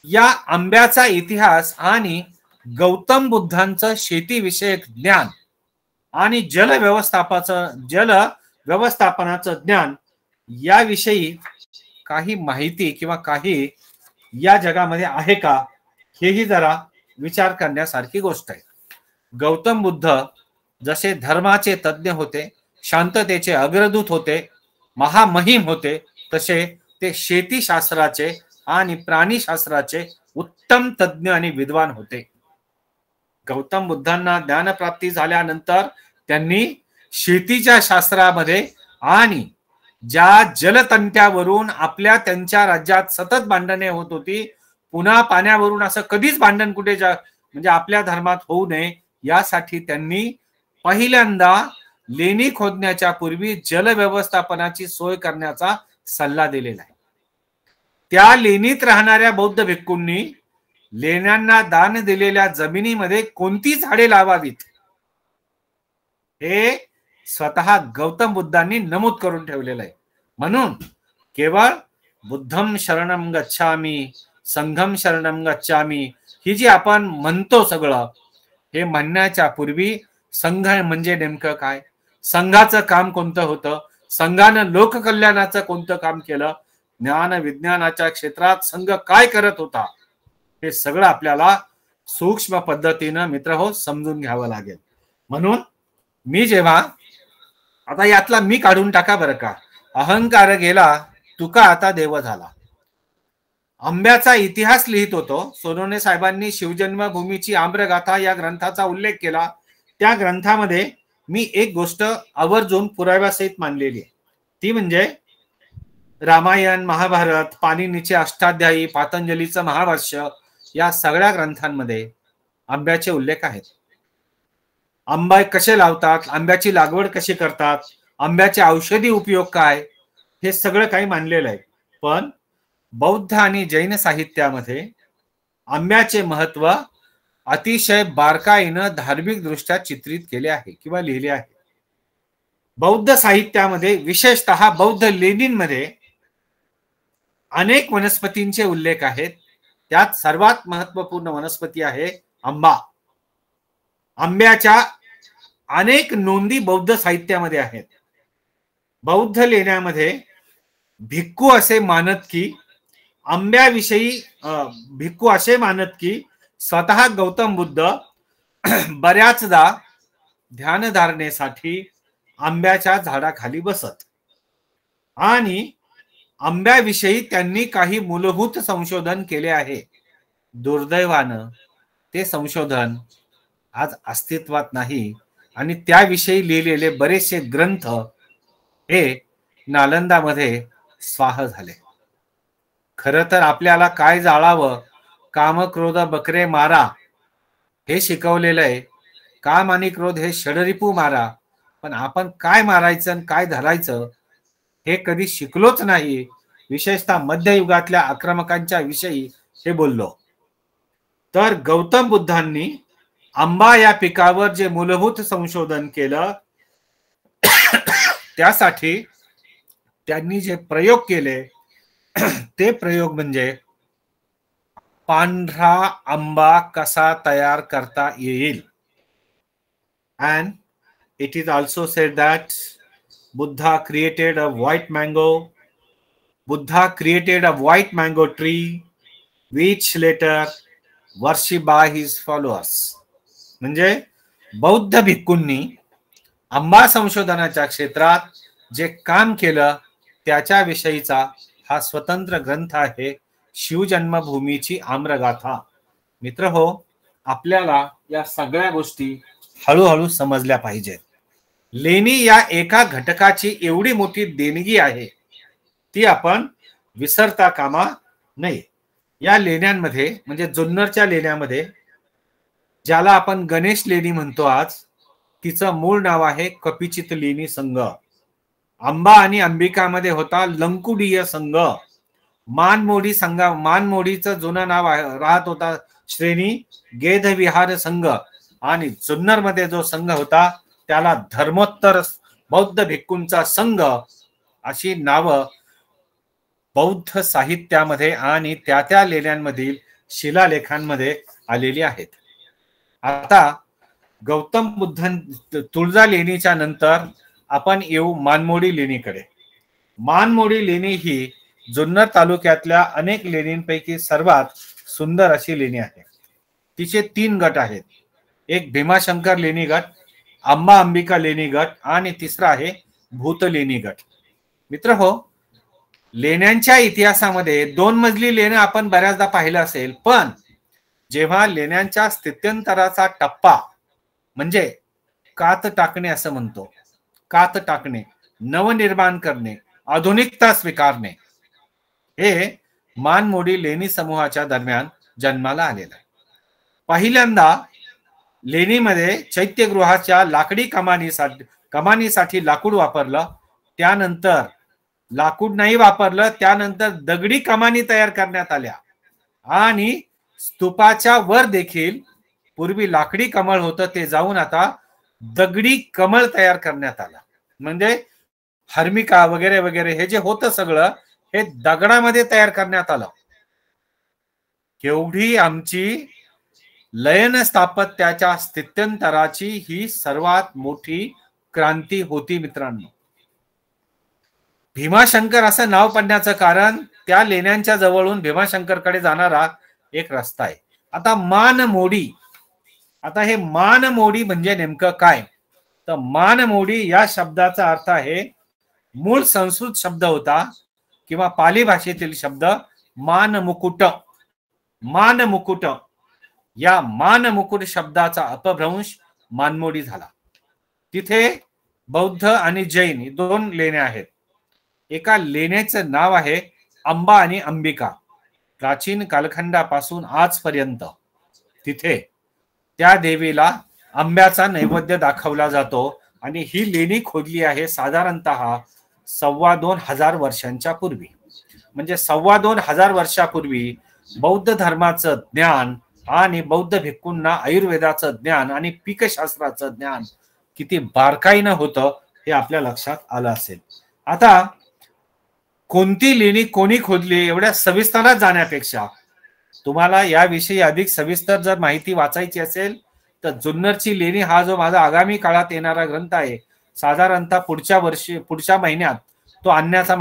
या आंब्याचा इतिहास आणि गौतम बुद्धांचं शेतीविषयक ज्ञान आणि जल व्यवस्थापनाचं ज्ञान याविषयी काही माहिती किंवा काही या जगामध्ये आहे का, हेही जरा विचार करण्यासारखी गोष्ट आहे. गौतम बुद्ध जसे धर्माचे तज्ञ होते, शांततेचे अग्रदूत होते, महामहिम होते, तसे ते शेतीशास्त्राचे आणि प्राणीशास्त्राचे उत्तम तज्ञ आणि विद्वान होते. गौतम बुद्धांना ज्ञानप्राप्ती झाल्यानंतर त्यांनी शेतीच्या शास्त्रामध्ये आणि ज्या जलतंत्यावरून त्यांच्या राज्यात सतत भांडणे होत होती, पुन्हा पाण्यावरून असं कधीच भांडण कुठे म्हणजे आपल्या धर्मात होऊ नये यासाठी त्यांनी पहिल्यांदा लेणी खोदण्याच्या पूर्वी जल व्यवस्थापनाची सोय करण्याचा सल्ला दिलेला आहे. त्या लेणीत राहणाऱ्या बौद्ध भिक्खूंनी लेण्यांना दान दिलेल्या जमिनीमध्ये कोणती झाडे लावावीत हे स्वतः गौतम बुद्धांनी नमूद करून ठेवलेलं आहे. म्हणून केवळ बुद्धम शरणम गच्छामी, संघम शरणम गच्छामी ही जी आपण म्हणतो सगळं, हे म्हणण्याच्या पूर्वी संघ म्हणजे नेमकं काय, संघाचं काम कोणतं होतं, संघानं लोककल्याणाचं कोणतं काम केलं, ज्ञान विज्ञानाच्या क्षेत्रात संघ काय करत होता, हे सगळं आपल्याला सूक्ष्म पद्धतीनं मित्र हो समजून घ्यावं लागेल. म्हणून मी जेव्हा आता यातला मी काढून टाका बरं का, अहंकार गेला तुका आता देव झाला. आंब्याचा इतिहास लिहित होतो. सोनवणे साहेबांनी शिवजन्मभूमीची आम्रगाथा या ग्रंथाचा उल्लेख केला. त्या ग्रंथामध्ये मी एक गोष्ट आवर्जून पुराव्यासहित मांडलेली आहे. ती म्हणजे रामायण, महाभारत, पाणिनीचे अष्टाध्यायी, पातंजलीचं महाभाष्य या सगळ्या ग्रंथांमध्ये आंब्याचे उल्लेख आहेत. आंबा कसे लावतात, आंब्याची लागवड कशी करतात, आंब्याचे औषधी उपयोग काय, हे सगळं काही मांडलेलं आहे. पण बौद्ध आणि जैन साहित्यामध्ये आंब्याचे महत्व अतिशय बारकाईनं धार्मिक दृष्ट्या चित्रित केले आहे किंवा लिहिले आहे. बौद्ध साहित्यामध्ये विशेषतः बौद्ध लेणींमध्ये अनेक वनस्पतींचे उल्लेख आहेत. त्यात सर्वात महत्वपूर्ण वनस्पती आहे आंबा. आंब्याच्या अनेक नोंदी बौद्ध साहित्यामध्ये आहेत. बौद्ध लेण्यामध्ये भिक्खू असे मानत की आंब्याविषयी भिक्खू असे मानत की स्वतः गौतम बुद्ध बऱ्याचदा ध्यानधारणेसाठी आंब्याच्या झाडाखाली बसत आणि आंब्याविषयी त्यांनी काही मूलभूत संशोधन केले आहे. दुर्दैवानं ते संशोधन आज अस्तित्वात नाही आणि त्याविषयी लिहिलेले बरेचसे ग्रंथ हे नालंदामध्ये स्वाह झाले. खरं तर आपल्याला काय जाळावं, काम क्रोध बकरे मारा हे शिकवलेलं आहे. काम आणि क्रोध हे षडरिपू मारा, पण आपण काय मारायचं आणि काय धरायचं हे कधी शिकलोच नाही. विशेषतः मध्ययुगातल्या आक्रमकांच्या विषयी हे बोललो. तर गौतम बुद्धांनी आंबा या पिकावर जे मूलभूत संशोधन केलं त्यासाठी त्यांनी जे प्रयोग केले ते प्रयोग म्हणजे पांढरा आंबा कसा तयार करता येईल. and it is also said that Buddha created a white mango. Buddha created a white mango tree which later worshipped by his followers. म्हणजे बौद्ध भिक्खूंनी आंबा संशोधनाच्या क्षेत्रात जे काम केलं त्याच्याविषयीचा हा स्वतंत्र ग्रंथ आहे शिवजन्मभूमीची आम्रगाथा. मित्र हो, आपल्याला या सगळ्या गोष्टी हळूहळू समजल्या पाहिजेत. लेणी या एका घटकाची एवढी मोठी देणगी आहे, ती आपण विसरता कामा नये. या लेण्यांमध्ये म्हणजे जुन्नरच्या लेण्यामध्ये, ज्याला आपण गणेश लेणी म्हणतो आज, तिचं मूळ नाव आहे कपिचित लेणी संघ. आंबा आणि अंबिकामध्ये होता लंकुडीय संघ. मानमोडी संघ, मानमोडीचं जुनं नाव राहत होता श्रेणी गेध विहार संघ आणि जुन्नर मध्ये जो संघ होता त्याला धर्मोत्तर बौद्ध भिक्खूंचा संघ अशी नावं बौद्ध साहित्यामध्ये आणि त्या लेण्यांमधील शिलालेखांमध्ये आलेली आहेत. आता गौतम बुद्ध तुळजा लेणीच्या नंतर आपण येऊ मानमोडी लेणीकडे. मानमोडी लेणी ही जुन्नर तालुक्यातल्या अनेक लेणींपैकी सर्वात सुंदर अशी लेणी आहे. तिचे 3 गट आहेत. एक भीमाशंकर लेणी गट, आंबा अंबिका लेणी गट आणि तिसरा आहे भूत लेणी गट. मित्र हो, लेण्यांच्या इतिहासामध्ये 2 मजली लेण्या आपण बऱ्याचदा पाहिलं असेल, पण जेव्हा लेण्यांच्या स्थित्यंतराचा टप्पा म्हणजे कात टाकणे असं म्हणतो, कात टाकणे, नवनिर्माण करणे, आधुनिकता स्वीकारणे, हे मानमोडी लेणी समूहाच्या दरम्यान जन्माला आलेलं आहे. पहिल्यांदा लेणीमध्ये चैत्यगृहाच्या लाकडी कमानीसाठी कमानीसाठी लाकूड वापरलं, त्यानंतर लाकूड नाही वापरलं, त्यानंतर दगडी कमानी तयार करण्यात आल्या आणि स्तूपाच्या वर देखील पूर्वी लाकडी कमळ होतं ते जाऊन आता दगडी कमळ तयार करण्यात आलं. म्हणजे हर्मिका वगैरे वगैरे हे जे होतं सगळं हे दगडामध्ये तयार करण्यात आलं. केवढी आमची लयन स्थापत्याच्या स्थित्यंतराची ही सर्वात मोठी क्रांती होती मित्रांनो. भीमाशंकर असं नाव पडण्याचं कारण त्या लेण्यांच्या जवळून भीमाशंकरकडे जाणारा एक रस्ता आहे. आता मानमोडी, आता हे मानमोडी म्हणजे नेमकं काय? तर मानमोडी या शब्दाचा अर्थ आहे, मूळ संस्कृत शब्द होता किंवा पाली भाषेतील शब्द मानमुकुट. मानमुकुट या मानमुकुट शब्दाचा अपभ्रंश मानमोडी झाला. तिथे बौद्ध आणि जैन दोन लेण्या आहेत. एका लेण्याचं नाव आहे अंबा आणि अंबिका. प्राचीन कालखंडापासून आजपर्यंत तिथे त्या देवीला आंब्याचा नैवेद्य दाखवला जातो आणि ही लेणी खोदली आहे साधारणतः 2,500 वर्षांच्या पूर्वी. म्हणजे 2,500 वर्षापूर्वी बौद्ध धर्माचं ज्ञान आणि बौद्ध भिक्खूंना आयुर्वेदाचं ज्ञान आणि पीकशास्त्राचं ज्ञान किती बारकाईनं होतं हे आपल्या लक्षात आलं असेल. आता कोणती लेणी कोणी खोदली एवढ्या सविस्तर जाण्यापेक्षा तुम्हाला याविषयी अधिक सविस्तर जर माहिती वाचायची असेल तर जुन्नरची लेणी हा जो माझा आगामी काळात येणारा ग्रंथ आहे, साधारणतः पुढच्या महिन्यात तो आणण्याचा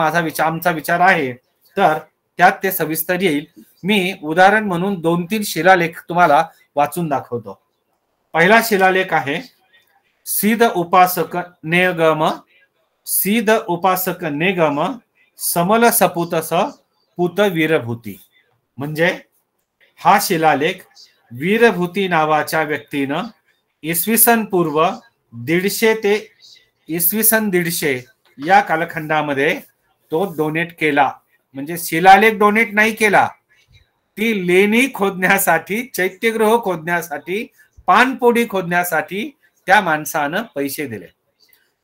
आमचा विचार आहे. तर त्यात ते सविस्तर येईल. मी उदाहरण म्हणून 2-3 शिलालेख तुम्हाला वाचून दाखवतो. पहिला शिलालेख आहे सीध उपासक नेगम समल सपुतस पुत वीरभूती. म्हणजे हा शिलालेख वीरभूती नावाच्या व्यक्तीनं इसवी पूर्व 150 ते इसवी 150 या कालखंडामध्ये तो डोनेट केला. म्हणजे शिलालेख डोनेट नाही केला, ती लेणी खोदण्यासाठी, चैत्यगृह खोदण्यासाठी, पानपोडी खोदण्यासाठी त्या माणसानं पैसे दिले.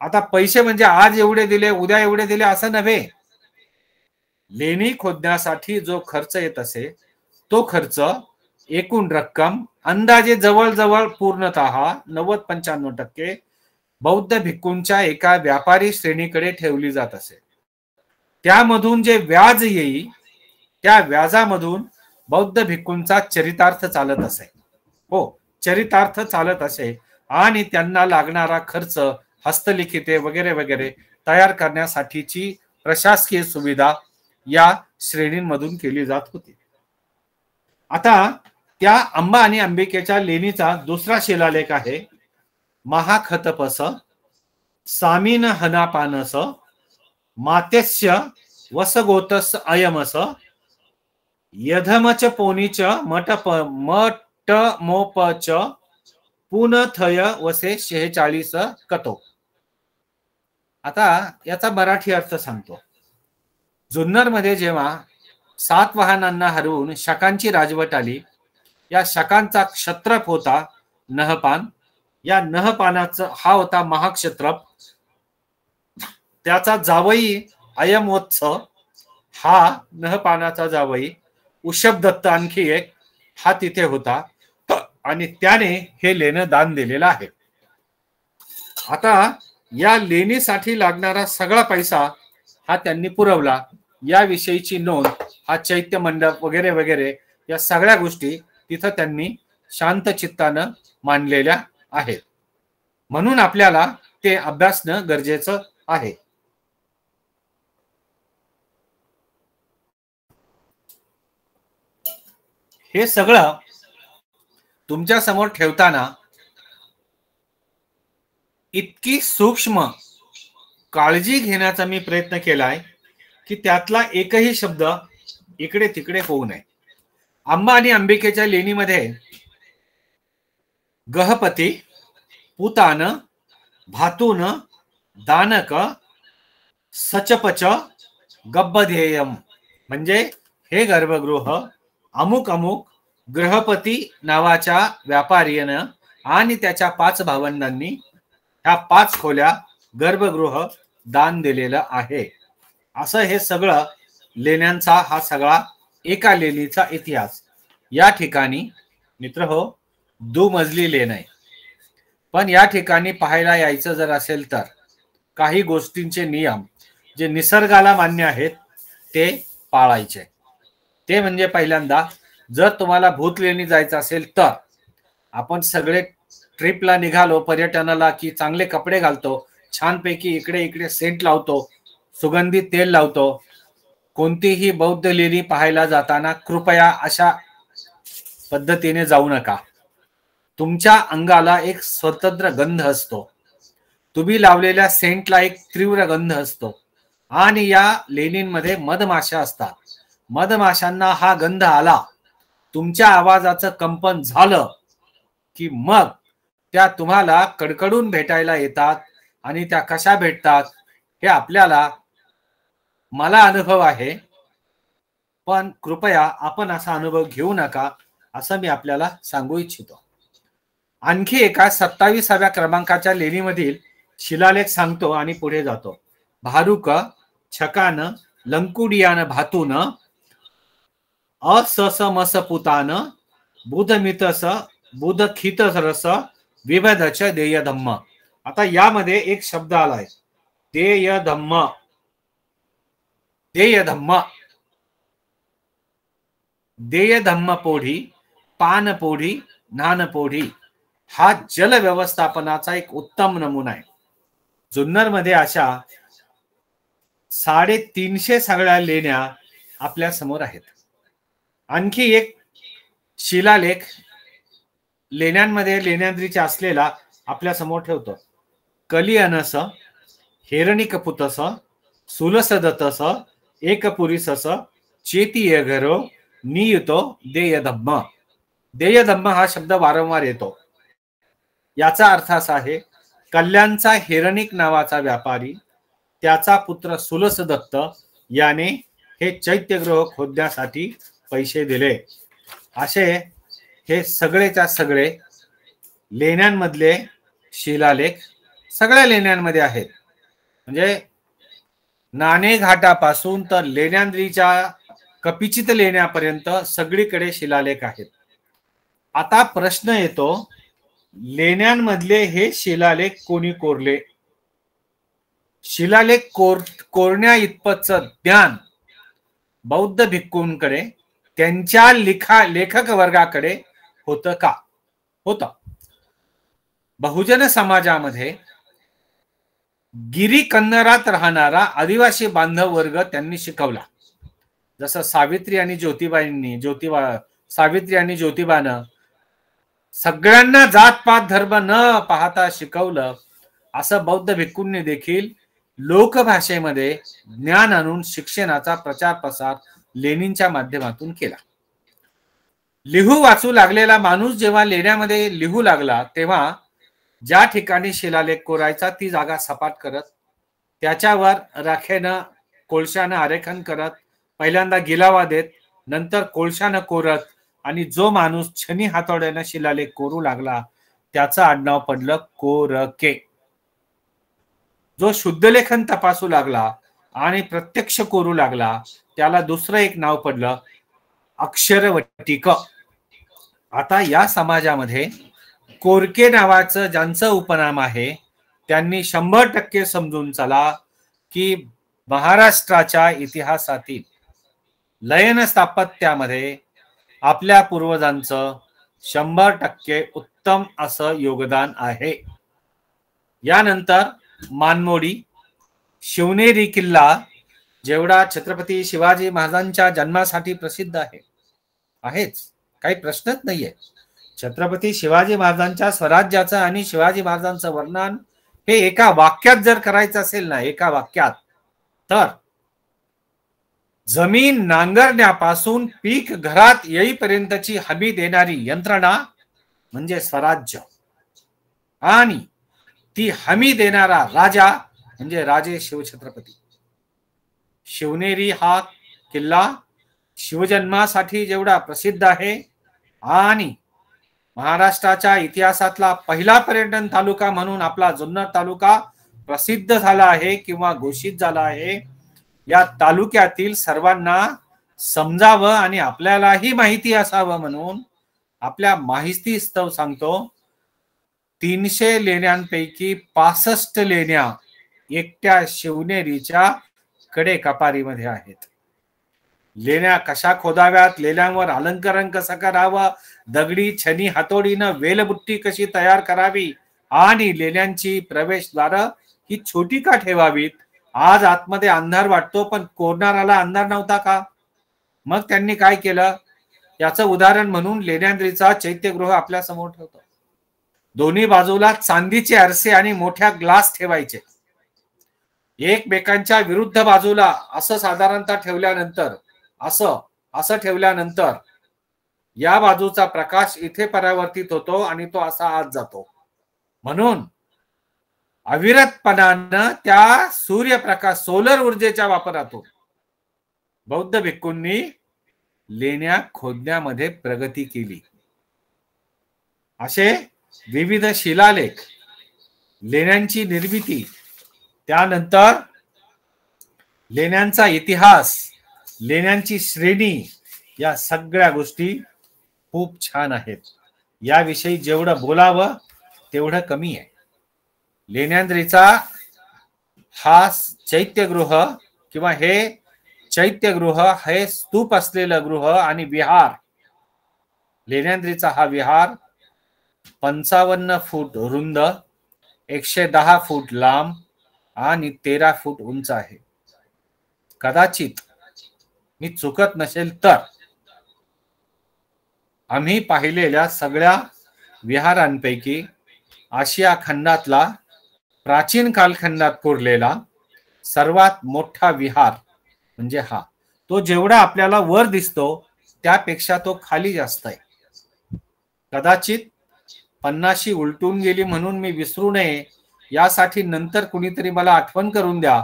आता पैसे म्हणजे आज एवढे दिले उद्या एवढे दिले असं नव्हे. लेणी खोदण्यासाठी जो खर्च येत असे तो खर्च एकूण रक्कम अंदाजे जवळजवळ पूर्णतः 90-95% बौद्ध भिक्खूंच्या एका व्यापारी श्रेणीकडे ठेवली जात असे. त्यामधून जे व्याज येईल त्या व्याजामधून बौद्ध भिक्खूंचा चरितार्थ चालत असे. हो, चरितार्थ चालत असे आणि त्यांना लागणारा खर्च, हस्तलिखिते वगैरे वगैरे तयार करण्यासाठीची प्रशासकीय सुविधा या श्रेणींमधून केली जात होती. आता त्या अंबा आणि अंबिकेच्या लेणीचा दुसरा शिलालेख आहे महाखतपस सामीन हनापानस मातेस्य वसगोतस अयमस यधमच पोनीच मटमोपच पुनथय वसे 46 कतो. आता याचा मराठी अर्थ सांगतो. जुन्नर मध्ये जेव्हा सातवाहनांना हरवून शकांची राजवट आली, या शकांचा क्षत्रप होता नहपान. या नहपानाचा हा होता महाक्षत्रप. त्याचा जावई अयमोत्स हा नहपानाचा जावई. उषभदत्त आणखी एक हा तिथे होता आणि त्याने हे लेणं दान दिलेलं आहे. आता या लेणीसाठी लागणारा सगळा पैसा हा त्यांनी पुरवला. याविषयीची नोंद हा चैत्य मंडप वगैरे वगैरे या सगळ्या गोष्टी तिथं त्यांनी शांत चित्तानं मांडलेल्या आहेत. म्हणून आपल्याला ते अभ्यासणं गरजेचं आहे. हे सगळं तुमच्या समोर ठेवताना इतकी सूक्ष्म काळजी घेण्याचा मी प्रयत्न केलाय की त्यातला एकही शब्द इकडे तिकडे होऊ नये. अंबा आणि अंबिकेच्या लेणीमध्ये गहपती, पुतान, भातून, दानक, सचपच, गब्बधेयम म्हणजे हे गर्भगृह अमुक अमुक ग्रहपती नावाच्या व्यापारीनं आणि त्याच्या 5 भावंडांनी ह्या 5 खोल्या गर्भगृह दान दिलेलं आहे. असं हे सगळं लेण्यांचा हा सगळा एका लेणीचा इतिहास. या ठिकाणी मित्र हो, दुमजली लेण आहे. पण या ठिकाणी पाहायला यायचं जर असेल तर काही गोष्टींचे नियम जे निसर्गाला मान्य आहेत ते पाळायचे. ते म्हणजे पहिल्यांदा, जर तुम्हाला भूतलेणी जायचं असेल तर आपण सगळे ट्रिपला निघालो पर्यटनाला की चांगले कपडे घालतो, छानपैकी इकडे इकडे सेंट लावतो, सुगंधित तेल लावतो. कोणतीही बौद्ध लेणी पाहायला जाताना कृपया अशा पद्धतीने जाऊ नका. तुमच्या अंगाला एक स्वतंत्र गंध असतो. तुम्ही लावलेल्या सेंटला एक तीव्र गंध असतो. आणि या लेणींमध्ये मधमाशा असतात. मधमाशांना हा गंध आला, तुमच्या आवाजाचं कंपन झालं की मग त्या तुम्हाला कडकडून भेटायला येतात. आणि त्या कशा भेटतात हे मला अनुभव आहे, पण कृपया आपण असा अनुभव घेऊ नका असं मी आपल्याला सांगू इच्छितो. आणखी एका 27व्या क्रमांकाच्या लेणीमधील शिलालेख सांगतो आणि पुढे जातो. भारुक छकान लंकुडियान भातून अससमसपुतान बुधमितस बुधखितरस विभदच देयधम्म. आता यामध्ये एक शब्द आलाय, देयधम्म. देयधम्म, देयधम्म पोढी, पान पोढी, नान पोढी हा जल व्यवस्थापनाचा एक उत्तम नमुना आहे. जुन्नर मध्ये अशा 350 सगळ्या लेण्या आपल्या समोर आहेत. आणखी एक शिलालेख लेण्यांमध्ये लेण्याद्रीचे असलेला आपल्या समोर ठेवतो. कलिअनस हेरणिकपुतस सुलसदतस एकपुरीसस चेतियघरो नियुतो देयधम्म. देयधम्म हा शब्द वारंवार येतो. याचा अर्थ असा आहे, कल्याणचा हेरणिक नावाचा व्यापारी, त्याचा पुत्र सुलसदत्त याने हे चैत्यगृह खोदण्यासाठी पैसे दिले. असे हे सगळेच्या सगळे लेण्यांमधले शिलालेख सगळ्या लेण्यांमध्ये आहेत. म्हणजे नाणे घाटापासून तर लेण्यांद्रीच्या कपिचित लेण्यापर्यंत सगळीकडे शिलालेख आहेत. आता प्रश्न येतो, लेण्यांमधले हे शिलालेख कोणी कोरले? शिलालेख कोरण्या इतपतचं ज्ञान बौद्ध भिक्खूंकडे, त्यांच्या लेखक वर्गाकडे होतं का? होतं. बहुजन समाजामध्ये गिरी कन्नरात राहणारा आदिवासी बांधव वर्ग त्यांनी शिकवला. जसं सावित्री आणि ज्योतिबानं सगळ्यांना जातपात धर्म न पाहता शिकवलं, असं बौद्ध भिक्खूंनी देखील लोकभाषेमध्ये ज्ञान आणून शिक्षणाचा प्रचार प्रसार लेणींच्या माध्यमातून केला. लिहू वाचू लागलेला माणूस जेव्हा लेण्यामध्ये लिहू लागला, तेव्हा ज्या ठिकाणी शिलालेख कोरायचा ती जागा सपाट करत, त्याच्यावर राखेनं कोळशानं आरेखन करत, पहिल्यांदा गिलावा देत, नंतर कोळशानं कोरत, आणि जो माणूस छनी हातोड्यानं शिलालेख कोरू लागला त्याचं आडनाव पडलं कोरके. जो शुद्धलेखन तपासू लागला आणि प्रत्यक्ष कोरू लागला त्याला दुसरं एक नाव पडलं अक्षरवटिक. आता या समाजामध्ये कोरके नावाचं ज्यांचं उपनाम आहे त्यांनी 100% समजून चला की महाराष्ट्राच्या इतिहासातील लयन स्थापत्यामध्ये आपल्या पूर्वजांचं 100% उत्तम असं योगदान आहे. यानंतर मानमोडी, शिवनेरी किल्ला जेवढा छत्रपती शिवाजी महाराजांच्या जन्मासाठी प्रसिद्ध आहेच, काही प्रश्नच नाहीये. छत्रपती शिवाजी महाराजांच्या स्वराज्याचं आणि शिवाजी महाराजांचं वर्णन हे एका वाक्यात जर करायचं असेल ना, एका वाक्यात, तर जमीन नांगरण्यापासून पीक घरात येईपर्यंतची हमी देणारी यंत्रणा म्हणजे स्वराज्य, आणि ती हमी देणारा राजा म्हणजे राजे शिवछत्रपती. शिवनेरी हा किल्ला शिवजन्मासाठी जेवढा प्रसिद्ध आहे आणि महाराष्ट्राच्या इतिहासातला पहिला पर्यटन तालुका म्हणून आपला जुन्नर तालुका प्रसिद्ध झाला आहे किंवा घोषित झाला आहे, या तालुक्यातील सर्वांना समजावं आणि आपल्यालाही माहिती असावं म्हणून आपल्या माहिती स्तव सांगतो. 300 लेण्यांपैकी 65 लेण्या एकट्या शिवनेरीच्या कडेकपारीमध्ये आहेत. लेण्या कशा खोदाव्यात, लेण्यांवर अलंकरण कसं करावं, दगडी छनी हातोडीनं वेलबुट्टी कशी तयार करावी आणि लेण्यांची प्रवेशद्वार ही छोटी का ठेवावीत. आज आतमध्ये अंधार वाटतो, पण कोरणाराला अंधार नव्हता का? मग त्यांनी काय केलं, याचं उदाहरण म्हणून लेण्याद्रीचा चैत्यगृह आपल्या समोर ठेवतो. दोन्ही बाजूला चांदीचे आरसे आणि मोठ्या ग्लास ठेवायचे. एकमेकांच्या विरुद्ध बाजूला असं साधारणतः ठेवल्यानंतर असं ठेवल्यानंतर या बाजूचा प्रकाश इथे परावर्तित होतो आणि तो असा आत जातो. म्हणून अविरतपणानं त्या सूर्यप्रकाश सोलर ऊर्जेच्या वापरातून बौद्ध भिक्खूंनी लेण्या खोदण्यामध्ये प्रगती केली. असे विविध शिलालेख, लेण्यांची निर्मिती, त्यानंतर लेण्यांचा इतिहास, लेण्यांची श्रेणी, या सगळ्या गोष्टी खूप छान आहेत. याविषयी जेवढं बोलावं तेवढं कमी आहे. लेण्याद्रीचा हा चैत्यगृह किंवा हे चैत्यगृह हे स्तूप असलेलं गृह आणि विहार, लेण्याद्रीचा हा विहार 55 फूट रुंद, 110 फूट लांब आणि 13 फूट उंच आहे. कदाचित मी चुकत नसेल तर आम्ही पाहिलेल्या सगळ्या विहारांपैकी आशिया खंडातला प्राचीन कालखंडात कोरलेला सर्वात मोठा विहार म्हणजे हा. तो जेवढा आपल्याला वर दिसतो त्यापेक्षा तो खाली जास्त आहे. कदाचित 50शी उलटून गेली म्हणून मी विसरू नये यासाठी नंतर कुणीतरी मला आठवण करून द्या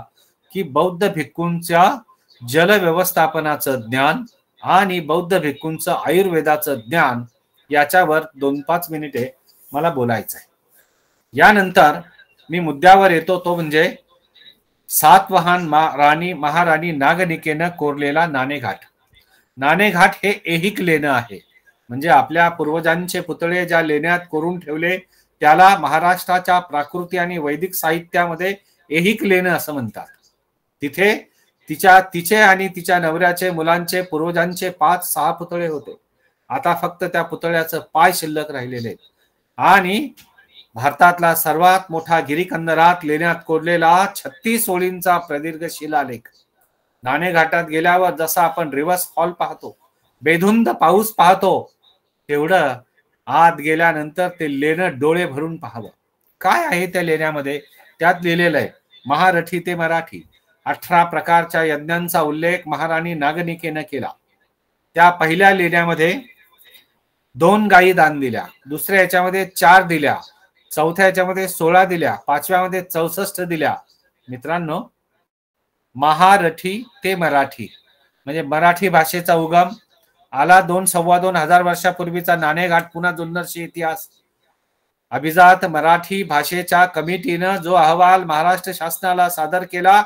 की बौद्ध भिक्खूंच्या जल व्यवस्थापनाचं ज्ञान आणि बौद्ध भिक्खूंचं आयुर्वेदाचं ज्ञान याच्यावर 2-5 मिनिटे मला बोलायचं आहे. यानंतर मी मुद्द्यावर येतो, तो म्हणजे सातवाहन राणी महाराणी नागनिकेनं कोरलेला नाणेघाट. नाणेघाट हे ऐहिक लेणं आहे. म्हणजे आपल्या पूर्वजांचे पुतळे ज्या लेण्यात कोरून ठेवले त्याला महाराष्ट्राच्या प्राकृती आणि वैदिक साहित्यामध्ये ऐहिक लेणं असं म्हणतात. तिथे तिचे आणि तिच्या नवऱ्याचे, मुलांचे, पूर्वजांचे 5-6 पुतळे होते. आता फक्त त्या पुतळ्याचं पाय शिल्लक राहिलेले आहेत. आणि भारतातला सर्वात मोठा गिरीकंदरात लेण्यात कोरलेला 36 ओळींचा प्रदीर्घ शिलालेख. नाणेघाटात गेल्यावर जसा आपण रिव्हर्स फॉल पाहतो, बेधुंद पाऊस पाहतो, तेवढं आत गेल्यानंतर ते लेणं डोळे भरून पाहावं. काय आहे त्या लेण्यामध्ये? त्यात लिहिलेलं आहे महारठी ते मराठी 18 प्रकारच्या यज्ञांचा उल्लेख महाराणी नागनिकेनं केला. त्या पहिल्या लेण्यामध्ये 2 गायी दान दिल्या, दुसऱ्या याच्यामध्ये 4 दिल्या, चौथ्या याच्यामध्ये 16 दिल्या, 5व्यामध्ये 64 दिल्या. मित्रांनो, महारठी ते मराठी म्हणजे मराठी भाषेचा उगम आला 2-2.25 हजार वर्षापूर्वीचा नाणेघाट, पुन्हा जुन्नरशी इतिहास. अभिजात मराठी भाषेच्या कमिटीनं जो अहवाल महाराष्ट्र शासनाला सादर केला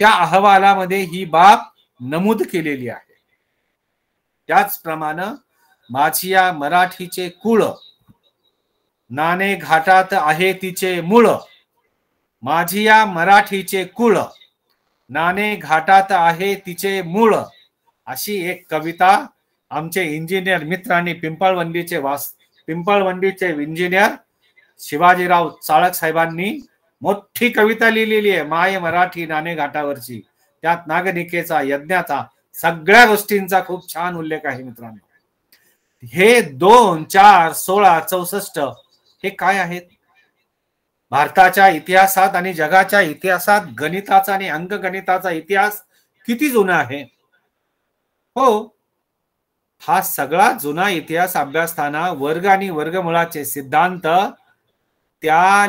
त्या अहवालामध्ये ही बाब नमूद केलेली आहे. त्याचप्रमाणे माझी या मराठीचे कुळ, नाणेघाटात आहे तिचे मूळ. माझी या मराठीचे कुळ, नाणेघाटात आहे तिचे मूळ. अशी एक कविता आमचे इंजिनियर मित्र आणि पिंपळवंडीचे इंजिनियर शिवाजीराव चाळक साहेबांनी मोठी कविता लिहिलेली आहे माय मराठी नाणेघाटावरची. त्यात नागनिकेचा, यज्ञाचा, सगळ्या गोष्टींचा खूप छान उल्लेख आहे. मित्रांनो, हे 2, 4, 16, 64 हे काय आहेत? भारताच्या इतिहासात आणि जगाच्या इतिहासात गणिताचा आणि अंकगणिताचा इतिहास किती जुना आहे. हो, हा सगळा जुना इतिहास अभ्यासताना वर्ग आणि वर्गमुळाचे सिद्धांत त्या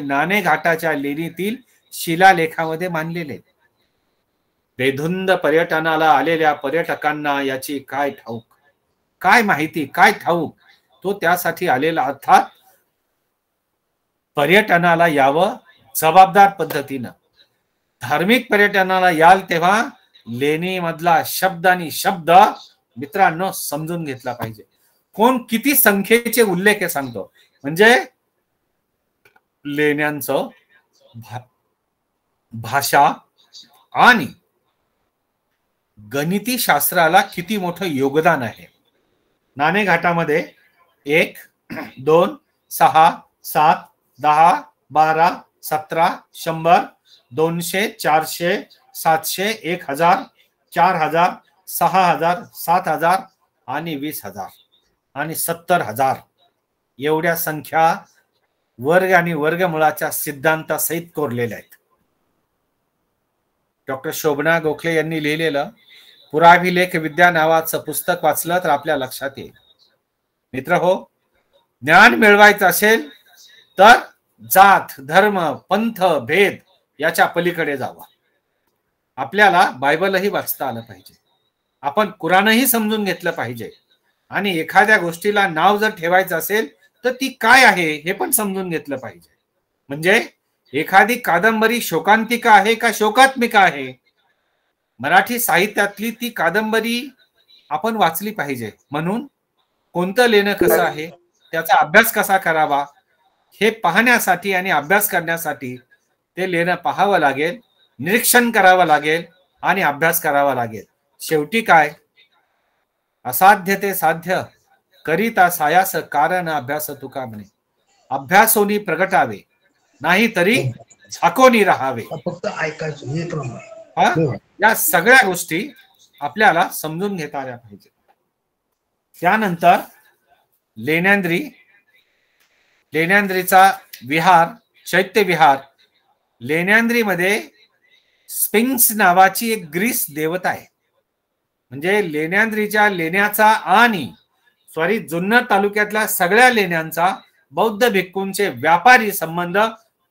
नाणेघाटाच्या लेणीतील शिलालेखामध्ये मांडलेले. बेधुंद पर्यटनाला आलेल्या पर्यटकांना याची काय ठाऊक, काय माहिती, काय ठाऊक. तो त्यासाठी आलेला, अर्थात पर्यटनाला यावं जबाबदार पद्धतीनं धार्मिक पर्यटनाला याल तेव्हा लेणी मधला शब्द आणि शब्द मित्रांनो समजून घेतला पाहिजे. कोण किती संख्येचे उल्लेख आहे सांगतो. म्हणजे लेण्यांचं भाषा आणि गणिती शास्त्राला किती मोठं योगदान आहे. नाणेघाटामध्ये 1, 2, 6, 7, 10, 12, 17, 100, 200, 400, 700, 1000, 4000, 6000, 7000 आणि 20000 आणि 70000 एवढ्या संख्या वर्ग आणि वर्गमुळाच्या सिद्धांतासहित कोरलेल्या आहेत. डॉक्टर शोभना गोखले यांनी लिहिलेलं पुराभिलेख विद्या नावाचं पुस्तक वाचलं तर आपल्या लक्षात येईल. मित्र हो, ज्ञान मिळवायचं असेल तर जात धर्म पंथ भेद याच्या पलीकडे जावा. आपल्याला बायबलही वाचता आलं पाहिजे, आपण कुराणही समजून घेतलं पाहिजे आणि एखाद्या गोष्टीला नाव जर ठेवायचं असेल तर ती काय आहे हे पण समजून घेतलं पाहिजे. म्हणजे एखादी कादंबरी शोकांतिका आहे का शोकात्मिका आहे, मराठी साहित्यातली ती कादंबरी आपण वाचली पाहिजे. म्हणून कोणतं लेणं कसं आहे, त्याचा अभ्यास कसा करावा हे पाहण्यासाठी आणि अभ्यास करण्यासाठी ते लेणं पाहावं लागेल, निरीक्षण करावं लागेल आणि अभ्यास करावा लागेल. शेवटी काय, असाध्य ते साध्य करिता सायास कारण अभ्यास तुका म्हणे. अभ्यासोनी प्रगटावे नाही तरी झाकोनी राहावे. फक्त ऐकायचं. या सगळ्या गोष्टी आपल्याला समजून घेता आल्या पाहिजे. त्यानंतर लेण्यांद्रीचा विहार, चैत्य विहार. लेण्यांद्रीमध्ये स्पिंक्स नावाची एक ग्रीस देवता आहे. म्हणजे लेण्यांद्रीच्या लेण्याचा आणि जुन्नर तालुक्यातल्या सगळ्या लेण्यांचा बौद्ध भिक्खूंचे व्यापारी संबंध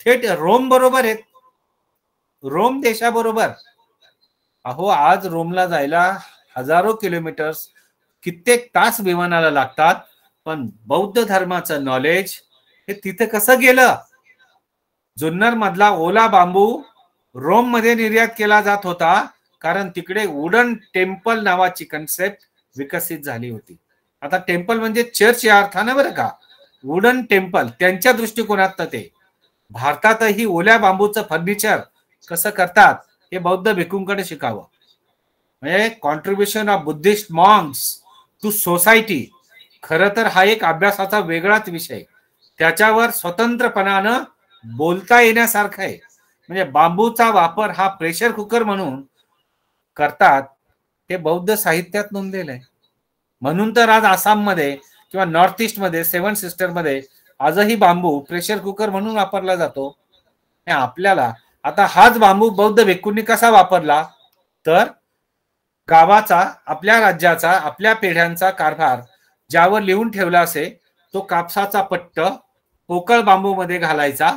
थेट रोम बरोबर आहेत, रोम देशाबरोबर. अहो, आज रोमला जायला हजारो किलोमीटर्स, कित्येक तास विमानाला लागतात, पण बौद्ध धर्माचं नॉलेज हे तिथे कसं गेलं. जुन्नर मधला ओला बांबू रोम मध्ये निर्यात केला जात होता, कारण तिकडे वुडन टेम्पल नावाची कन्सेप्ट विकसित झाली होती. आता टेम्पल म्हणजे चर्च या अर्थानं बरं का, वुडन टेम्पल त्यांच्या दृष्टिकोनात ते. भारतातही ओल्या बांबूचं फर्निचर कसं करतात हे बौद्ध भिक्खूंकडे शिकावं. म्हणजे contribution of Buddhist monks to society खरं तर हा एक अभ्यासाचा वेगळाच विषय, त्याच्यावर स्वतंत्रपणानं बोलता येण्यासारखं आहे. म्हणजे बांबूचा वापर हा प्रेशर कुकर म्हणून करतात हे बौद्ध साहित्यात नोंदलेलं आहे. म्हणून तर आज आसाममध्ये किंवा नॉर्थ ईस्ट मध्ये 7 सिस्टर मध्ये आजही बांबू प्रेशर कुकर म्हणून वापरला जातो. आपल्याला आता हाच बांबू बौद्ध भिक्खूंनी कसा वापरला तर गावाचा, आपल्या राज्याचा, आपल्या पेढ्यांचा कारभार ज्यावर लिहून ठेवला असे तो कापसाचा पट्ट पोकळ बांबू मध्ये घालायचा,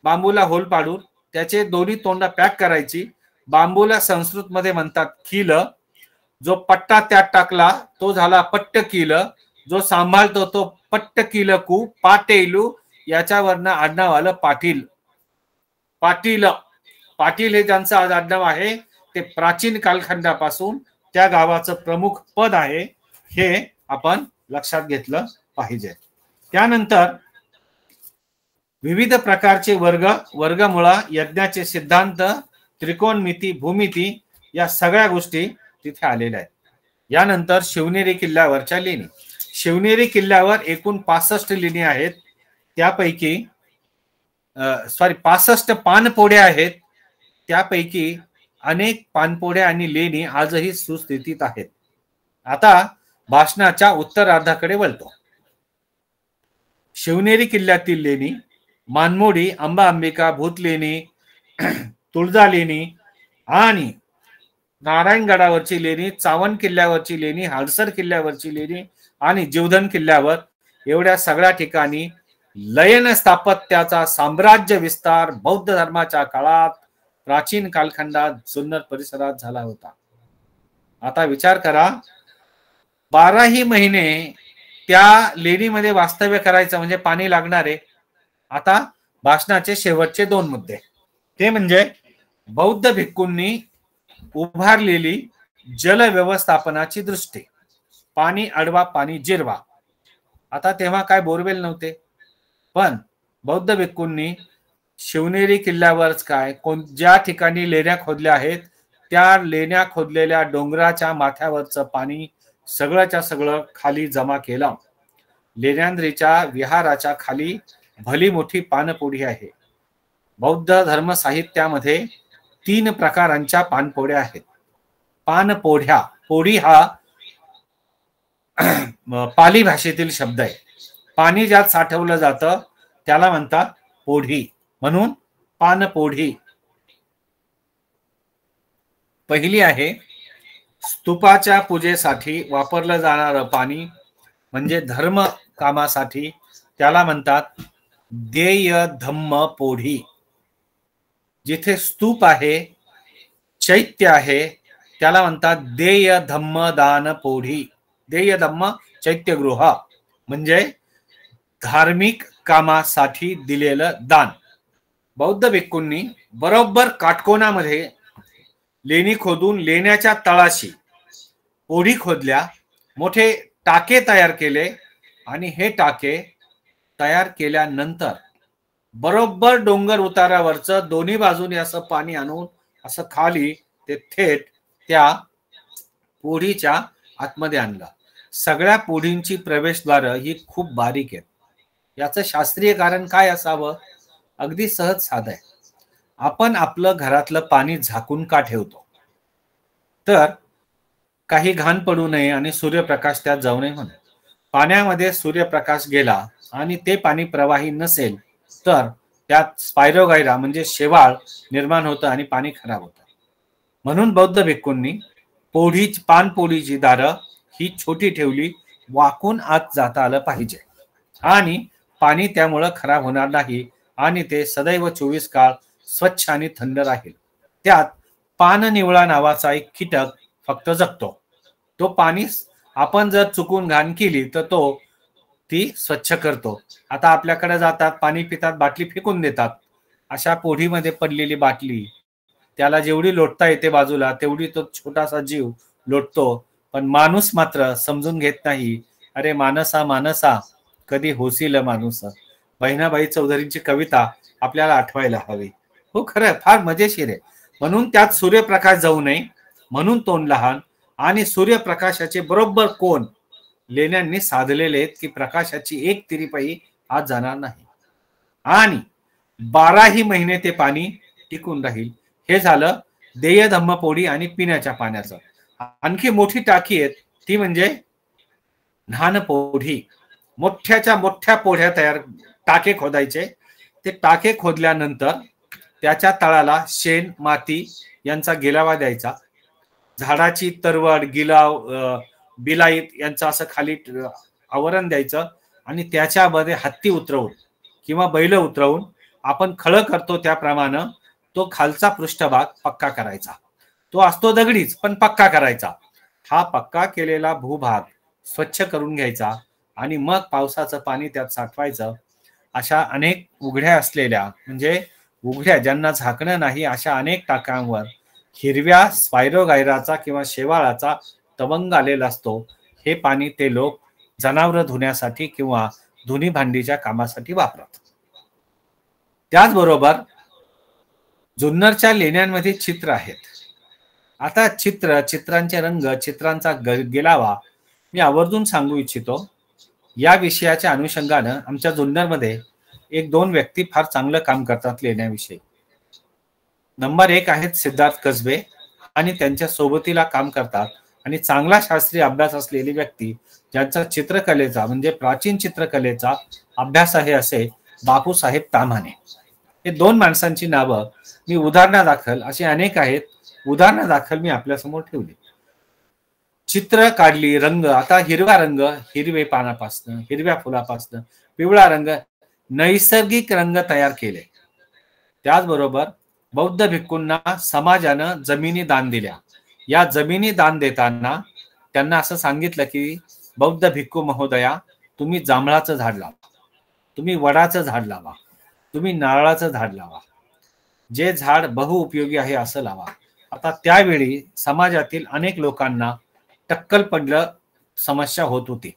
बांबूला होल पाडून त्याचे दोन्ही तोंड पॅक करायची. बांबूला संस्कृत मध्ये म्हणतात कील. जो पट्टा त्यात टाकला तो झाला पट्ट कील, जो सांभाळतो तो पट्ट कीलकू पाटेलू, याच्यावरनं आडनाव आलं पाटील. पाटील हे ज्यांचं आज आडनाव आहे ते प्राचीन कालखंडापासून त्या गावाचं प्रमुख पद आहे, हे आपण लक्षात घेतलं पाहिजे. त्यानंतर विविध प्रकारचे वर्गमुळा, यज्ञाचे सिद्धांत, त्रिकोणमिती, भूमिती या सगळ्या गोष्टी तिथे आलेल्या आहेत. यानंतर शिवनेरी किल्ल्यावरच्या लेणी. शिवनेरी किल्ल्यावर एकूण 65 लेणी आहेत, त्यापैकी 65 पानपोड्या आहेत, त्यापैकी अनेक पानपोड्या आणि लेणी आजही सुस्थितीत आहेत. आता भाषणाच्या उत्तरार्धाकडे वळतो. शिवनेरी किल्ल्यातील लेणी मानमोडी, अंबा अंबिका, भूतलेणी, तुळजा लेणी आणि नारायणगडावरची लेणी, चावण किल्ल्यावरची लेणी, हाडसर किल्ल्यावरची लेणी आणि जीवधन किल्ल्यावर एवढ्या सगळ्या ठिकाणी लयन स्थापत्याचा साम्राज्य विस्तार बौद्ध धर्माच्या काळात प्राचीन कालखंडात जुन्नर परिसरात झाला होता. आता विचार करा, 12ही महिने त्या लेणीमध्ये वास्तव्य करायचं म्हणजे पाणी लागणार आहे. आता भाषणाचे शेवटचे 2 मुद्दे, ते म्हणजे बौद्ध भिक्खूंनी उभारलेली जल व्यवस्थापनाची दृष्टी, पाणी अडवा पाणी जिरवा. आता तेव्हा काय बोरवेल नव्हते, पण बौद्ध भिक्खूंनी शिवनेरी किल्ल्यावरच काय ज्या ठिकाणी लेण्या खोदल्या आहेत त्या लेण्या खोदलेल्या डोंगराच्या माथ्यावरचं पाणी सगळंच्या सगळं खाली जमा केलं. लेण्यांद्रीच्या विहाराच्या खाली भली मोठी पानपोढी आहे. बौद्ध धर्म साहित्यामध्ये 3 प्रकारांच्या पानपोढ्या आहेत. पानपोढ्या, पोढी हा पाली भाषेतील शब्द आहे. पाणी ज्यात साठवलं जातं त्याला म्हणतात पोढी, म्हणून पानपोढी. पहिली आहे स्तूपाच्या पूजेसाठी वापरलं जाणारं पाणी म्हणजे धर्म कामासाठी, त्याला म्हणतात देय धम्म पोढी. जिथे स्तूप आहे, चैत्य आहे, त्याला म्हणतात देय धम्म दान पोढी. देय धम्म चैत्यगृह म्हणजे धार्मिक कामासाठी दिलेलं दान. बौद्ध भिक्खूंनी बरोबर काटकोनामध्ये लेणी खोदून लेण्याच्या तळाशी पोढी खोदल्या, मोठे टाके तयार केले आणि हे टाके तयार केल्यानंतर बरोबर डोंगर उतारावरचं दोन्ही बाजूने असं पाणी आणून असं खाली ते थेट त्या पोढीच्या आतमध्ये आणलं. सगळ्या पोढींची प्रवेशद्वार ही खूप बारीक आहेत. याचं शास्त्रीय कारण काय असावं? अगदी सहज साधं आहे. आपण आपलं घरातलं पाणी झाकून का ठेवतो? तर काही घाण पडू नये आणि सूर्यप्रकाश त्यात जाऊ नये म्हणून. पाण्यामध्ये सूर्यप्रकाश गेला आणि ते पाणी प्रवाही नसेल तर त्यात स्पायरोगायरा म्हणजे शेवाळ निर्माण होतं आणि पाणी खराब होतं. म्हणून बौद्ध भिक्खूंनी पानपोढीची दारं ही छोटी ठेवली, वाकून आत जाता आलं पाहिजे आणि पाणी त्यामुळं खराब होणार नाही आणि ते सदैव 24 काळ स्वच्छ आणि थंड राहील. त्यात पाननिवळा नावाचा एक कीटक फक्त जगतो. तो पाणी आपण जर चुकून घाण केली तर तो ती स्वच्छ करतो. आता आपल्याकडे जातात, पाणी पितात, बाटली फेकून देतात. अशा पोढीमध्ये पडलेली बाटली त्याला जेवढी लोटता येते बाजूला तेवढी तो छोटासा जीव लोटतो. पण माणूस मात्र समजून घेत नाही. अरे मानसा मानसा कधी होशील माणूस. बहिणाबाई चौधरींची कविता आपल्याला आठवायला हवी. हो, खरं फार मजेशीर आहे. म्हणून त्यात सूर्यप्रकाश जाऊ नये म्हणून तोंड लहान आणि सूर्यप्रकाशाचे बरोबर कोण लेण्यांनी साधलेले आहेत की प्रकाशाची एक तिरीपाई आत जाणार नाही आणि 12ही महिने ते पाणी टिकून राहील. हे झालं देय धम्म पोढी आणि पिण्याच्या पाण्याचं. आणखी मोठी टाकी आहेत ती म्हणजे न्हाण पोढी. मोठ्याच्या मोठ्या पोढ्या तयार, टाके खोदायचे. ते टाके खोदल्यानंतर त्याच्या तळाला शेण माती यांचा गिलावा द्यायचा. झाडाची तरवड गिलाव बिलाईत यांचं असं खाली आवरण द्यायचं आणि त्याच्यामध्ये हत्ती उतरवून किंवा बैल उतरवून आपण खळं करतो त्याप्रमाणे तो खालचा पृष्ठभाग पक्का करायचा. तो असतो दगडीच पण पक्का करायचा. हा पक्का केलेला भूभाग स्वच्छ करून घ्यायचा आणि मग पावसाचं पाणी त्यात साठवायचं. अशा अनेक उघड्या असलेल्या म्हणजे उघड्या ज्यांना झाकणं नाही अशा अनेक टाकांवर हिरव्या स्पायरोगायराचा किंवा शेवाळाचा तवंग आलेला असतो. हे पाणी ते लोक जनावरं धुण्यासाठी किंवा धुनी भांडीच्या कामासाठी वापरतात. त्याचबरोबर जुन्नरच्या लेण्यांमध्ये चित्र आहेत. आता चित्रांचे रंग, चित्रांचा गिलावा मी आवर्जून सांगू इच्छितो. या विषयाच्या अनुषंगानं आमच्या जुन्नरमध्ये 1-2 व्यक्ती फार चांगलं काम करतात लेण्याविषयी. नंबर 1 आहेत सिद्धार्थ कसबे आणि त्यांच्या सोबतीला काम करतात आणि चांगला शास्त्रीय अभ्यास असलेली व्यक्ती ज्यांचा चित्रकलेचा म्हणजे प्राचीन चित्रकलेचा अभ्यास आहे असे बापूसाहेब ताम्हाणे. हे 2 माणसांची नावं मी उदाहरणादाखल, असे अनेक आहेत, उदाहरणादाखल मी आपल्यासमोर ठेवली. चित्र काढली, रंग, आता हिरवा रंग हिरवे पानापासनं, हिरव्या फुलापासनं, पिवळा रंग, नैसर्गिक रंग तयार केले. त्याचबरोबर बौद्ध भिक्खूंना समाजानं जमिनी दान दिल्या. या जमिनी दान देताना त्यांना असं सांगितलं की बौद्ध भिक्खू महोदया, तुम्ही जांभळाचं झाड लावा, तुम्ही वडाचं झाड लावा, तुम्ही नारळाचं झाड लावा, जे झाड बहुउपयोगी आहे असं लावा. आता त्यावेळी समाजातील अनेक लोकांना टक्कल पडलं समस्या होत होती.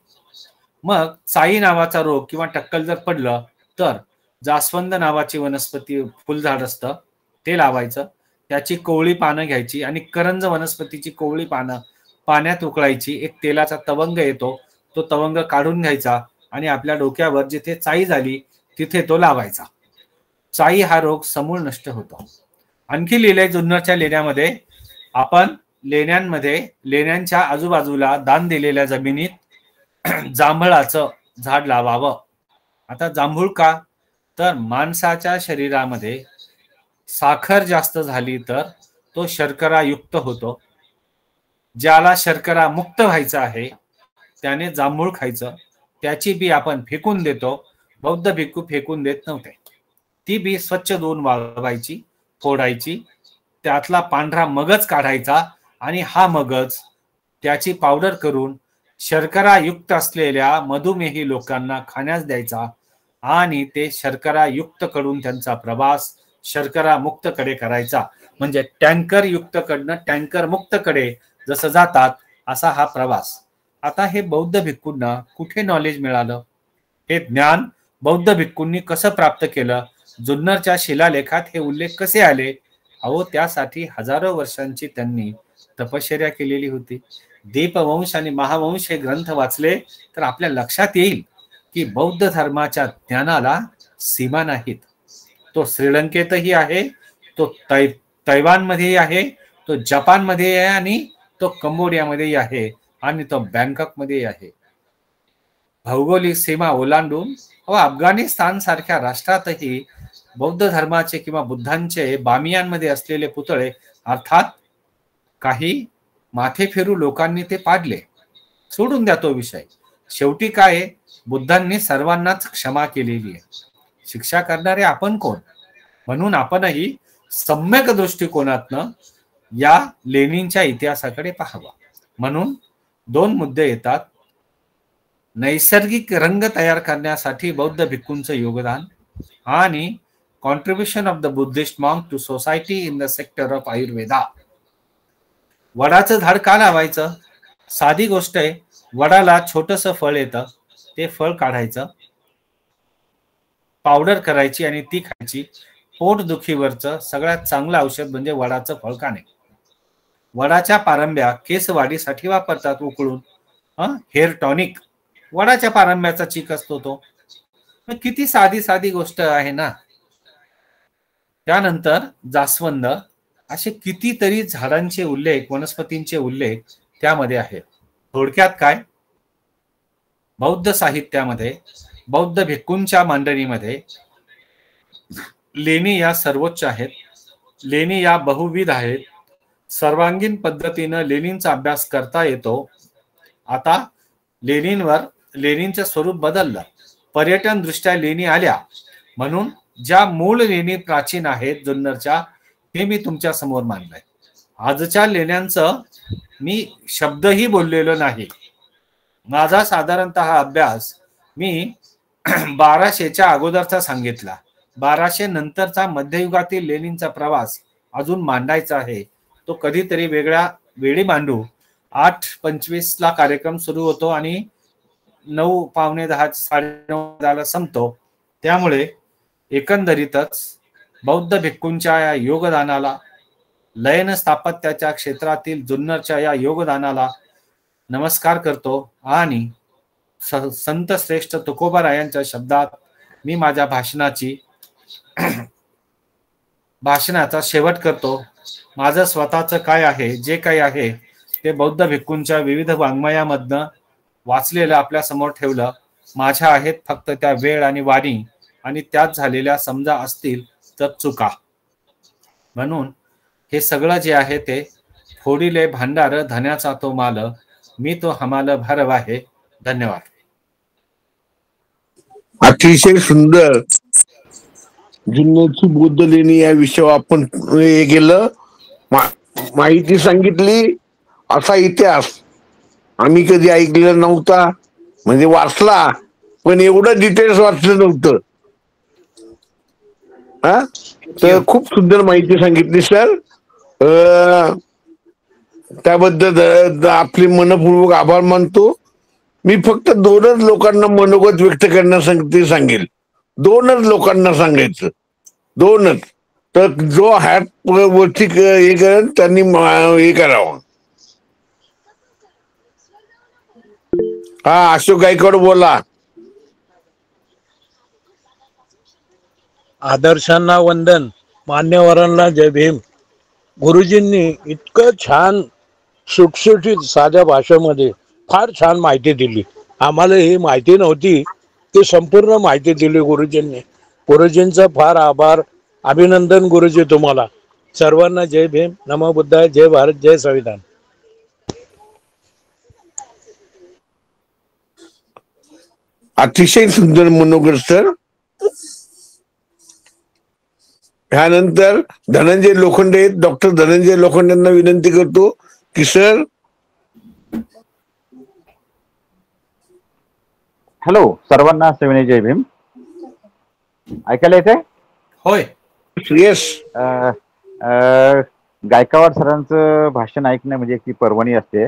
मग चाई नावाचा रोग किंवा टक्कल जर पडलं तर जास्वंद नावाची वनस्पती फुलझाड असतं ते लावायचं. त्याची कोवळी पानं घ्यायची आणि करंज वनस्पतीची कोवळी पानं पाण्यात उकळायची. एक तेलाचा तवंग येतो, तो तवंग काढून घ्यायचा आणि आपल्या डोक्यावर जिथे चाई झाली तिथे तो लावायचा. चाई हा रोग समूळ नष्ट होतो. आणखी लिहिलंय जुन्नरच्या लेण्यामध्ये, आपण लेण्यांच्या आजूबाजूला दान दिलेल्या जमिनीत जांभळाचं झाड लावावं. आता जांभूळ का, तर माणसाच्या शरीरामध्ये साखर जास्त झाली तर तो शर्करा युक्त होतो. ज्याला शर्करा मुक्त व्हायचं आहे त्याने जांभूळ खायचं. त्याची बी आपण फेकून देतो, बौद्ध भिक्खू फेकून देत नव्हते. ती बी स्वच्छ धुवून वाळवायची, फोडायची, त्यातला पांढरा मगज काढायचा आणि हा मगज त्याची पावडर करून शर्करा युक्त असलेल्या मधुमेही लोकांना खाण्यास द्यायचा आणि ते शर्करा युक्त कडून त्यांचा प्रवास शर्करा मुक्त कडे करायचा. म्हणजे टँकर युक्त कडनं टँकर मुक्त कडे जसं जातात असा हा प्रवास. आता हे बौद्ध भिक्खूंना कुठे नॉलेज मिळालं? हे ज्ञान बौद्ध भिक्खूंनी कसं प्राप्त केलं? जुन्नरच्या शिलालेखात हे उल्लेख कसे आले? अहो, त्यासाठी हजारो वर्षांची त्यांनी तपश्चर्या केलेली होती. दीपवंश आणि महावंश हे ग्रंथ वाचले तर आपल्या लक्षात येईल की बौद्ध धर्माच्या ज्ञानाला सीमा नाहीत. तो श्रीलंकेतही आहे, तो तैवानमध्येही आहे, तो जपानमध्येही आहे आणि तो कंबोडियामध्येही आहे आणि तो बँकॉकमध्येही आहे. भौगोलिक सीमा ओलांडून अफगाणिस्तान सारख्या राष्ट्रातही बौद्ध धर्माचे किंवा बुद्धांचे बामियांमध्ये असलेले पुतळे अर्थात काही माथे फिरू लोकांनी ते पाडले. सोडून द्या तो विषय. शेवटी काय, बुद्धांनी सर्वांनाच क्षमा केलेली आहे. शिक्षा करणारे आपण कोण? म्हणून आपणही सम्यक दृष्टिकोनातनं या लेनिनच्या इतिहासाकडे पाहावा. म्हणून 2 मुद्दे येतात. नैसर्गिक रंग तयार करण्यासाठी बौद्ध भिक्खूंचं योगदान आणि contribution of the Buddhist monk to society in the sector of Ayurveda. वडाचं झाड का लावायचं? साधी गोष्ट आहे. वडाला छोटंसं फळ येतं, ते फळ काढायचं, पावडर करायची आणि ती खायची. पोटदुखीवरचं सगळ्यात चांगलं औषध म्हणजे वडाचं फळ खाणे. वडाच्या पारंब्या केस वाढीसाठी वापरतात उकळून. हेअर टॉनिक, वडाच्या पारंब्याचा चीक असतो तो. किती साधी साधी गोष्ट आहे ना. त्यानंतर जास्वंद, असे कितीतरी झाडांचे उल्लेख, वनस्पतींचे उल्लेख त्यामध्ये आहेत. थोडक्यात काय, बौद्ध साहित्यामध्ये, बौद्ध भिक्खूंच्या मांडणीमध्ये लेणी या सर्वोच्च आहेत. लेणी या बहुविध आहेत. सर्वांगीण पद्धतीनं लेणींचा अभ्यास करता येतो. आता लेणींचं स्वरूप बदललं. पर्यटन दृष्ट्या लेणी आल्या म्हणून ज्या मूळ लेणी प्राचीन आहेत जुन्नरच्या, हे मी तुमच्या समोर मांडलंय. आजच्या लेण्यांचं मी शब्दही बोललेलो नाही. माझा साधारणतः अभ्यास मी 1200च्या अगोदरचा सांगितला. 1200 नंतरचा मध्ययुगातील लेणींचा प्रवास अजून मांडायचा आहे. तो कधीतरी वेगळ्या वेळी मांडू. 8:25 कार्यक्रम सुरू होतो आणि 9 पावणे 10 साडेनऊ संपतो. त्यामुळे एकंदरीतच बौद्ध भिक्खूंच्या या योगदानाला, लयन स्थापत्याच्या क्षेत्रातील जुन्नरच्या या योगदानाला नमस्कार करतो आणि संत श्रेष्ठ तुकोबारायांच्या शब्दात मी माझ्या भाषणाचा शेवट करतो. माझं स्वतःचं काय आहे, जे काही आहे ते बौद्ध भिक्खूंच्या विविध वाङ्मयामधनं वाचलेलं आपल्या समोर ठेवलं. माझ्या आहेत फक्त त्या वेळ आणि वाणी आणि त्यात झालेल्या समजा असतील तर चुका. म्हणून हे सगळं जे आहे ते फोडिले भांडार धन्याचा तो माल, मी तो हमाल भरव आहे. धन्यवाद. अतिशय सुंदर जुन्नरची बौद्ध लेणी या विषयावर आपण हे केलं, माहिती सांगितली. असा इतिहास आम्ही कधी ऐकलेला नव्हता. म्हणजे वाचला पण एवढं डिटेल्स वाचलं नव्हतं. हा, तर खूप सुंदर माहिती सांगितली सर. त्याबद्दल आपले मनपूर्वक आभार मानतो. मी फक्त 2च लोकांना मनोगत व्यक्त करण्यासाठी सांगेल. 2च लोकांना सांगायचं, 2च. तर जो हात वरती हे करेल त्यांनी हे करावं. हा, अशोक गायकवाड बोला. आदर्शांना वंदन, मान्यवरांना जय भीम. गुरुजींनी इतकं छान सुटसुटीत साध्या भाषेमध्ये फार छान माहिती दिली. आम्हाला ही माहिती नव्हती, ती संपूर्ण माहिती दिली गुरुजींनी. गुरुजींचा फार आभार, अभिनंदन गुरुजी तुम्हाला. सर्वांना जय भीम, नमो बुद्धाय, जय भारत, जय संविधान. अतिशय सुंदर मनोगत सर. ह्यानंतर धनंजय लोखंडे, डॉक्टर धनंजय लोखंडेंना विनंती करतो की सर. हॅलो, सर्वांना सविनय जय भीम. ऐकायला येते? होय. येस. गायकवाड सरांचं भाषण ऐकणं म्हणजे ती पर्वणी असते.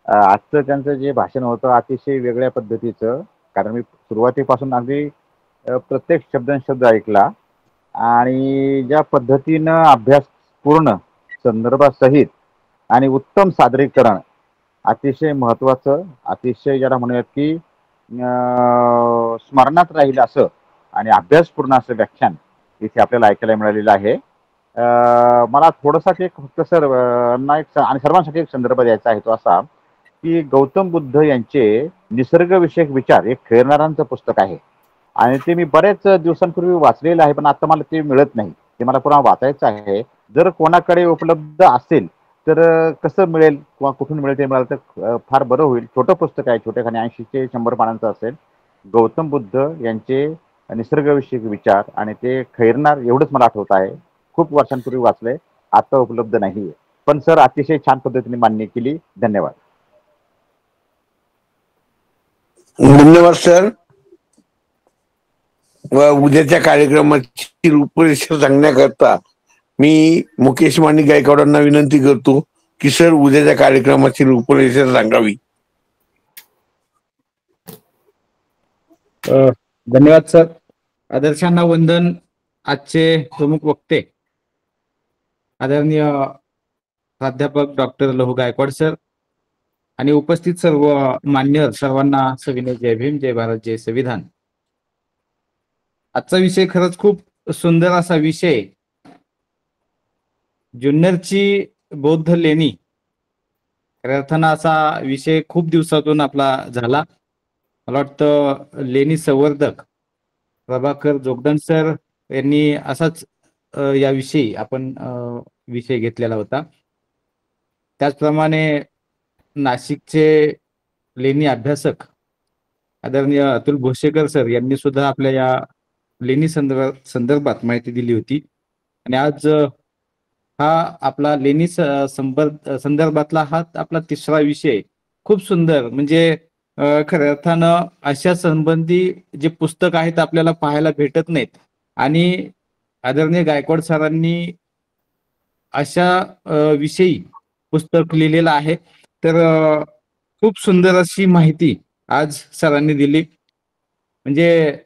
आजचं त्यांचं जे भाषण होतं अतिशय वेगळ्या पद्धतीचं, कारण मी सुरुवातीपासून अगदी प्रत्येक शब्द ऐकला आणि ज्या पद्धतीनं अभ्यासपूर्ण संदर्भासहित आणि उत्तम सादरीकरण, अतिशय महत्त्वाचं, अतिशय ज्याला म्हणूयात की स्मरणात राहील असं आणि अभ्यासपूर्ण असं व्याख्यान इथे आपल्याला ऐकायला मिळालेलं आहे. मला थोडासा एक फक्त सर आणि सर्वांसाठी एक संदर्भ द्यायचा आहे, तो असा की गौतम बुद्ध यांचे निसर्गविषयक विचार एक खेळणारांचं पुस्तक आहे आणि ते मी बऱ्याच दिवसांपूर्वी वाचलेलं आहे, पण आता मला ते मिळत नाही. ते मला पुन्हा वाचायचं आहे. जर कोणाकडे उपलब्ध असेल तर कसं मिळेल किंवा कुठून मिळेल ते मिळालं तर फार बरं होईल. छोटं पुस्तक आहे, छोटेखाने 80 ते 100 पानांचं असेल. गौतम बुद्ध यांचे निसर्गविषयक विचार आणि ते खैरनार, एवढंच मला आठवत आहे. खूप वर्षांपूर्वी वाचलंय, आता उपलब्ध नाही. पण सर अतिशय छान पद्धतीने मान्य केली. धन्यवाद. धन्यवाद सर. व उद्याच्या कार्यक्रमाची रूपरेषा सांगण्याकरता मी मुकेश माणिक गायकवाडांना विनंती करतो की सर उद्याच्या कार्यक्रमाची रूपरेषा सांगावी. धन्यवाद सर. आदर्शांना वंदन. आजचे प्रमुख वक्ते आदरणीय प्राध्यापक डॉक्टर लहू गायकवाड सर आणि उपस्थित सर्व मान्यवर, सर्वांना सविनय जय भीम, जय भारत, जय संविधान. आजचा विषय खरंच खूप सुंदर असा विषय, जुन्नरची बौद्ध लेणी. खऱ्या अर्थानं असा विषय खूप दिवसातून आपला झाला. मला वाटतं लेणी संवर्धक प्रभाकर जोगदंड सर यांनी असाच याविषयी आपण विषय घेतलेला होता. त्याचप्रमाणे नाशिकचे लेणी अभ्यासक आदरणीय अतुल भोसेकर सर यांनी सुद्धा आपल्या या लेणी संदर्भात माहिती दिली होती. आणि आज हा आपला लेणी संदर्भातला हा आपला तिसरा विषय. खूप सुंदर, म्हणजे खऱ्या अर्थानं अशा संबंधी जे पुस्तक आहेत आपल्याला पाहायला भेटत नाहीत आणि आदरणीय गायकवाड सरांनी अशा विषयी पुस्तक लिहिलेलं आहे. तर खूप सुंदर अशी माहिती आज सरांनी दिली. म्हणजे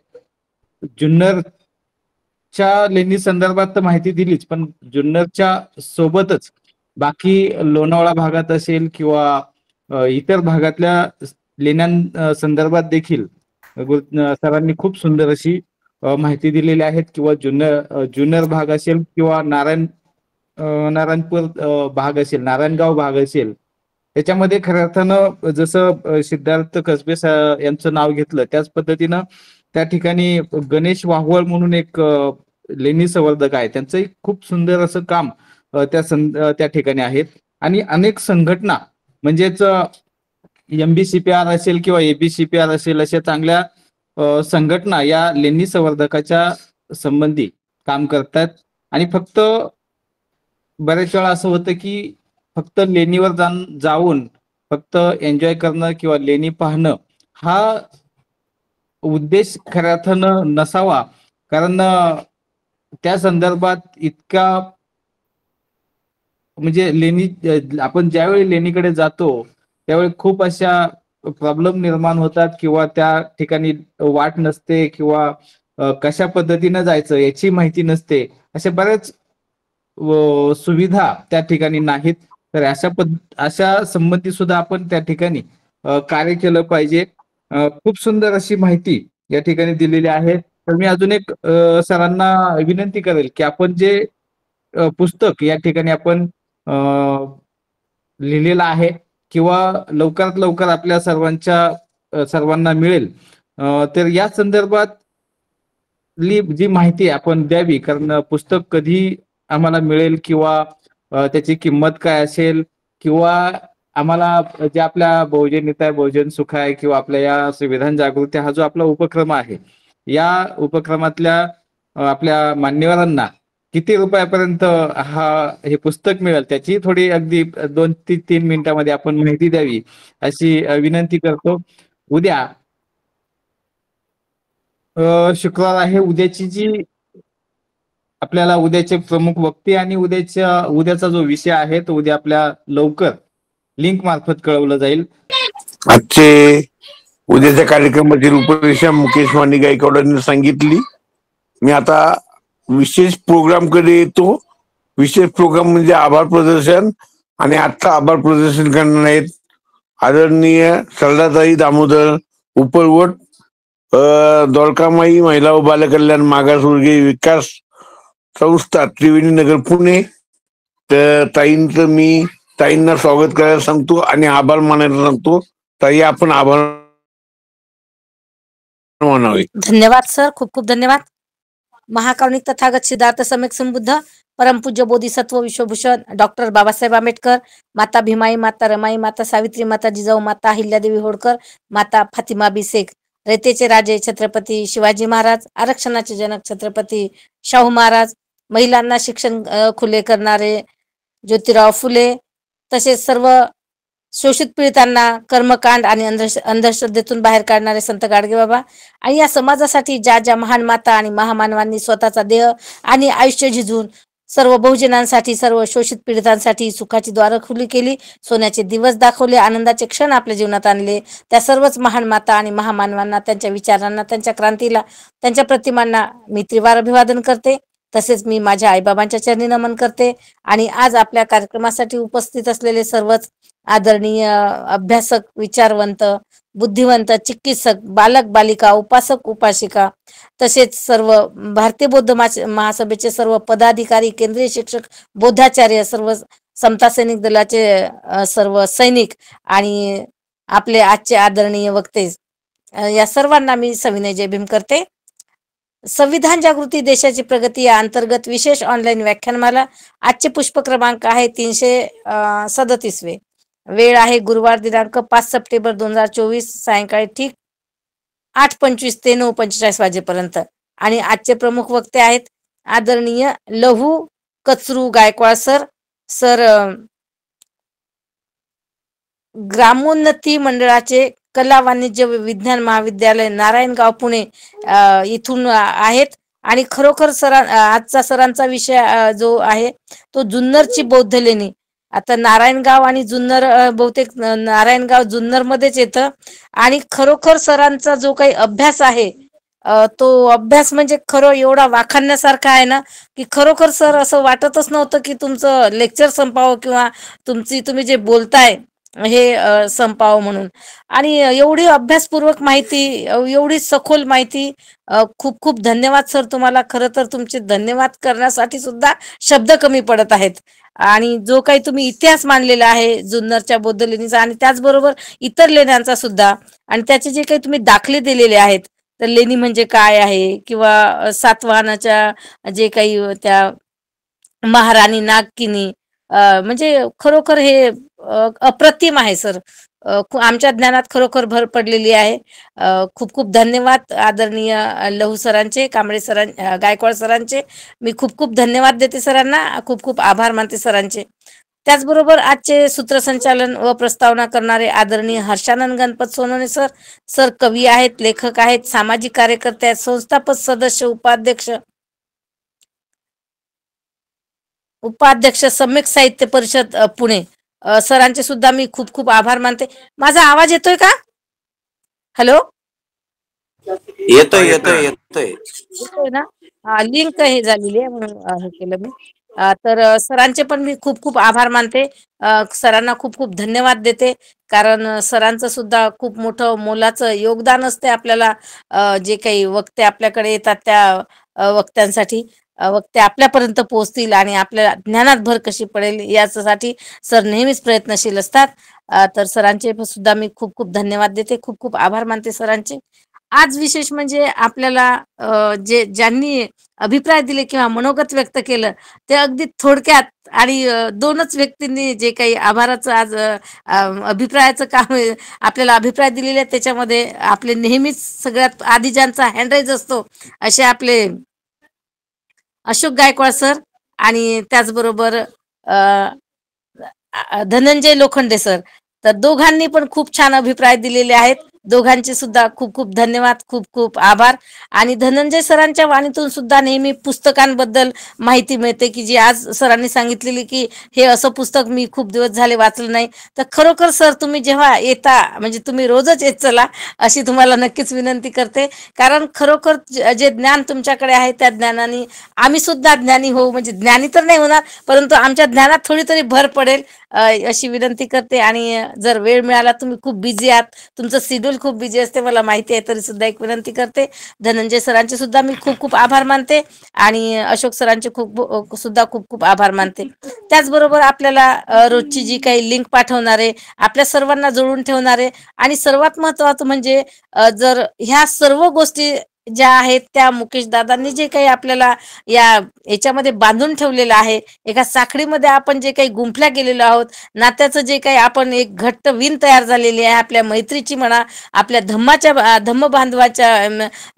जुन्नरच्या लेणी संदर्भात तर माहिती दिलीच, पण जुन्नरच्या सोबतच बाकी लोणावळा भागात असेल किंवा इतर भागातल्या लेण्या संदर्भात देखील सरांनी खूप सुंदर अशी माहिती दिलेली आहेत. किंवा जुन्नर भाग असेल किंवा नारायणपूर भाग असेल, नारायणगाव भाग असेल, त्याच्यामध्ये खऱ्या अर्थानं जसं सिद्धार्थ कसबे यांचं नाव घेतलं त्याच पद्धतीनं त्या ठिकाणी गणेश वाहवळ म्हणून एक लेणी संवर्धक आहे, त्यांचं खूप सुंदर असं काम त्या ठिकाणी आहेत. आणि अनेक संघटना, म्हणजेच MBCPR असेल किंवा ABCPR असेल, अशा चांगल्या संघटना या लेणी संवर्धकाच्या संबंधी काम करतात. आणि फक्त बऱ्याच वेळा असं होतं की फक्त लेणीवर जाऊन फक्त एन्जॉय करणं किंवा लेणी पाहणं हा उद्देश खऱ्या अर्थानं नसावा. कारण त्या संदर्भात इतका म्हणजे लेणी आपण ज्यावेळी लेणीकडे जातो त्यावेळी खूप अशा प्रॉब्लेम निर्माण होतात किंवा त्या ठिकाणी वाट नसते किंवा कशा पद्धतीनं जायचं याची माहिती नसते. अशा बऱ्याच सुविधा त्या ठिकाणी नाहीत. तर अशा संबंधी सुद्धा आपण त्या ठिकाणी कार्य केलं पाहिजे. खूप सुंदर अशी माहिती या ठिकाणी दिलेली आहे. तर मी अजून एक सरांना विनंती करेल की आपण जे पुस्तक या ठिकाणी आपण लिहिलेलं आहे किंवा लवकरात लवकर आपल्या सर्वांना मिळेल, तर या संदर्भात जी माहिती आपण द्यावी. कारण पुस्तक कधी आम्हाला मिळेल किंवा त्याची किंमत काय असेल किंवा आम्हाला जे आपल्या बहुजन हिताय बहुजन सुखाय किंवा आपल्या या संविधान जागृती हा जो आपला उपक्रम आहे, या उपक्रमातल्या आपल्या मान्यवरांना किती रुपयापर्यंत हे पुस्तक मिळेल त्याची थोडी अगदी 2 ते 3 मिनिटांमध्ये आपण माहिती द्यावी अशी विनंती करतो. उद्या शुक्रवार आहे. उद्याची जी आपल्याला उद्याचे प्रमुख वक्ते आणि उद्याचा जो विषय आहे तो उद्या आपल्या लवकर लिंक मार्फत कळवलं जाईल. आजचे उद्याच्या कार्यक्रमाची रूपरेषा मुकेश वाणी गायकवाडांनी सांगितली. मी आता विशेष प्रोग्राम कडे येतो. विशेष प्रोग्राम म्हणजे आभार प्रदर्शन, आणि आजचा आभार प्रदर्शन करणार आहेत आदरणीय सरदाताई दामोदर उपरवट, दोलकामाई महिला व बालकल्याण मागासवर्गीय विकास संस्था त्रिवेणी नगर पुणे. तर ताईंना स्वागत करायला सांगतो आणि आभार मानायला सांगतो. ताई आपण आभार मानावे. धन्यवाद सर, खूप खूप धन्यवाद. महाकारुणिक तथागत सिद्धार्थ सम्यक संबुद्ध परमपूज्य बोधिसत्व विश्वभूषण डॉक्टर बाबासाहेब आंबेडकर, माता भीमाई, माता रमाई, माता सावित्री, माता जिजाऊ, माता अहिल्यादेवी होळकर, माता फातिमा बिसेक, रयतेचे राजे छत्रपती शिवाजी महाराज, आरक्षणाचे जनक छत्रपती शाहू महाराज, महिलांना शिक्षण खुले करणारे ज्योतिराव फुले, तसेच सर्व शोषित पीडितांना कर्मकांड आणि अंधश्रद्धेतून बाहेर काढणारे संत गाडगेबाबा, आणि या समाजासाठी ज्या ज्या महान माता आणि महामानवांनी स्वतःचा देह आणि आयुष्य झिजून सर्व बहुजनांसाठी, सर्व शोषित पीडितांसाठी सुखाची द्वारं खुली केली, सोन्याचे दिवस दाखवले, आनंदाचे क्षण आपल्या जीवनात आणले, त्या सर्वच महान माता आणि महामानवांना, त्यांच्या विचारांना, त्यांच्या क्रांतीला, त्यांच्या प्रतिमांना मी त्रिवार अभिवादन करते. तसेच मी माझ्या आईबाबांच्या चरणी नमन करते. आणि आज आपल्या कार्यक्रमासाठी उपस्थित असलेले सर्वच आदरणीय अभ्यासक, विचारवंत, बुद्धिवंत, चिकित्सक, बालक बालिका, उपासक उपासिका, तसेच सर्व भारतीय बौद्ध महासभेचे सर्व पदाधिकारी, केंद्रीय शिक्षक, बौद्धाचार्य, सर्व समता सैनिक दलाचे सर्व सैनिक आणि आपले आजचे आदरणीय वक्ते, या सर्वांना मी सविनय जय भीम करते. संविधान जागृती देशाची प्रगती या अंतर्गत विशेष ऑनलाईन व्याख्यानमाला. आजचे पुष्प क्रमांक आहे 337. वेळ आहे गुरुवार दिनांक 5 सप्टेंबर 2024 सायंकाळी ठीक 8:25 ते 9:45 वाजेपर्यंत. आणि आजचे प्रमुख वक्ते आहेत आदरणीय लहू कचरू गायकवाड सर, ग्रामोन्नती मंडळाचे कला वाणिज्य विज्ञान महाविद्यालय नारायणगाव पुणे इथून आहेत. आणि खरोखर आजचा सरांचा विषय जो आहे तो जुन्नरची बौद्ध लेणी. आता नारायणगाव आणि जुन्नर, बहुतेक नारायणगाव जुन्नर मध्येच येतं. आणि खरोखर सरांचा जो काही अभ्यास आहे तो अभ्यास म्हणजे खरं एवढा वाखाणण्यासारखा आहे ना, की खरोखर सर असं वाटतच नव्हतं की तुमचं लेक्चर संपावं किंवा तुम्ही जे बोलताय हे संपावं म्हणून. आणि एवढी अभ्यासपूर्वक माहिती, एवढी सखोल माहिती, खूप खूप धन्यवाद सर तुम्हाला. खरं तर तुमचे धन्यवाद करण्यासाठी सुद्धा शब्द कमी पडत आहेत. आणि जो काही तुम्ही इतिहास मांडलेला आहे जुन्नरच्या बौद्ध लेणीचा आणि त्याचबरोबर इतर लेण्यांचा सुद्धा, आणि त्याचे जे काही तुम्ही दाखले दिलेले आहेत, तर लेणी म्हणजे काय आहे किंवा सातवाहनाच्या जे काही त्या महाराणी नागकिनी, म्हणजे खरोखर हे अप्रतिम आहे सर. आमच्या ज्ञानात खरोखर भर पडलेली आहे. खूप खूप धन्यवाद आदरणीय लहू सरांचे, कांबळे गायकवाड सरांचे. मी खूप खूप धन्यवाद देते सरांना, खूप खूप आभार मानते सरांचे. त्याचबरोबर आजचे सूत्रसंचालन व प्रस्तावना करणारे आदरणीय हर्षानंद गणपत सोनवणे सर कवी आहेत, लेखक आहेत, सामाजिक कार्यकर्ते आहेत, संस्थापक सदस्य, उपाध्यक्ष, उपाध्यक्ष सम्यक साहित्य परिषद पुणे सरांचे सुद्धा मी खूप खूप आभार मानते. माझा आवाज येतोय का? हॅलो, येतोय ना? लिंक हे झालेली आहे म्हणून हे केलं मी. तर सरांचे पण मी खूप खूप आभार मानते. सरांना खूप खूप धन्यवाद देते, कारण सरांचं सुद्धा खूप मोठं मोलाचं योगदान असते आपल्याला. जे काही वक्ते आपल्याकडे येतात त्या वक्त्यांसाठी वक्ते आपल्यापर्यंत पोहोचतील आणि आपल्या ज्ञानात भर कशी पडेल यासाठी सर नेहमीच प्रयत्नशील असतात. तर सरांचे सुद्धा मी खूप खूप धन्यवाद देते, खूप खूप आभार मानते सरांचे. आज विशेष म्हणजे आपल्याला ज्यांनी अभिप्राय दिले किंवा मनोगत व्यक्त केलं ते अगदी थोडक्यात आणि 2च व्यक्तींनी जे काही आभाराचं आज अभिप्रायाचं काम आपल्याला अभिप्राय दिलेले आहेत, त्याच्यामध्ये आपले नेहमीच सगळ्यात आधी ज्यांचा हँडराईज असतो असे आपले अशोक गायकवाड सर आणि त्याचबरोबर धनंजय लोखंडे सर. तर दोघांनी पण खूप छान अभिप्राय दिलेले आहेत. दोघांचे सुद्धा खूप खूप धन्यवाद, खूप खूप आभार. आणि धनंजय सरांच्या वाणीतून सुद्धा नेहमी पुस्तकांबद्दल माहिती मिळते, की जी आज सरांनी सांगितलेली की हे असं पुस्तक मी खूप दिवस झाले वाचलं नाही. तर खरोखर सर तुम्ही जेव्हा येता म्हणजे तुम्ही रोजच येत चला अशी तुम्हाला नक्कीच विनंती करते, कारण खरोखर जे ज्ञान तुमच्याकडे आहे त्या ज्ञानाने आम्ही सुद्धा ज्ञानी होऊ. म्हणजे ज्ञानी तर नाही होणार, परंतु आमच्या ज्ञानात थोडी तरी भर पडेल अशी विनंती करते. आणि जर वेळ मिळाला, तुम्ही खूप बिझी आहात, तुमचं शेड्यूल खूप बिझी असते मला माहिती आहे, तरी सुद्धा एक विनंती करते. धनंजय सरांचे सुद्धा मी खूप खूप आभार मानते आणि अशोक सरांचे सुद्धा खूप खूप आभार मानते. त्याचबरोबर आपल्याला रोजची जी काही लिंक पाठवणारे, आपल्या सर्वांना जोडून ठेवणारे आणि सर्वात महत्वाचं म्हणजे जर ह्या सर्व गोष्टी ज्या आहेत त्या मुकेश दादांनी जे काही आपल्याला याच्यामध्ये बांधून ठेवलेलं आहे, एका साखळीमध्ये आपण जे काही गुंफल्या गेलेलो आहोत, नात्याचं जे काही आपण एक घट्ट विण तयार झालेली आहे, आपल्या मैत्रीची म्हणा, आपल्या धम्म बांधवाच्या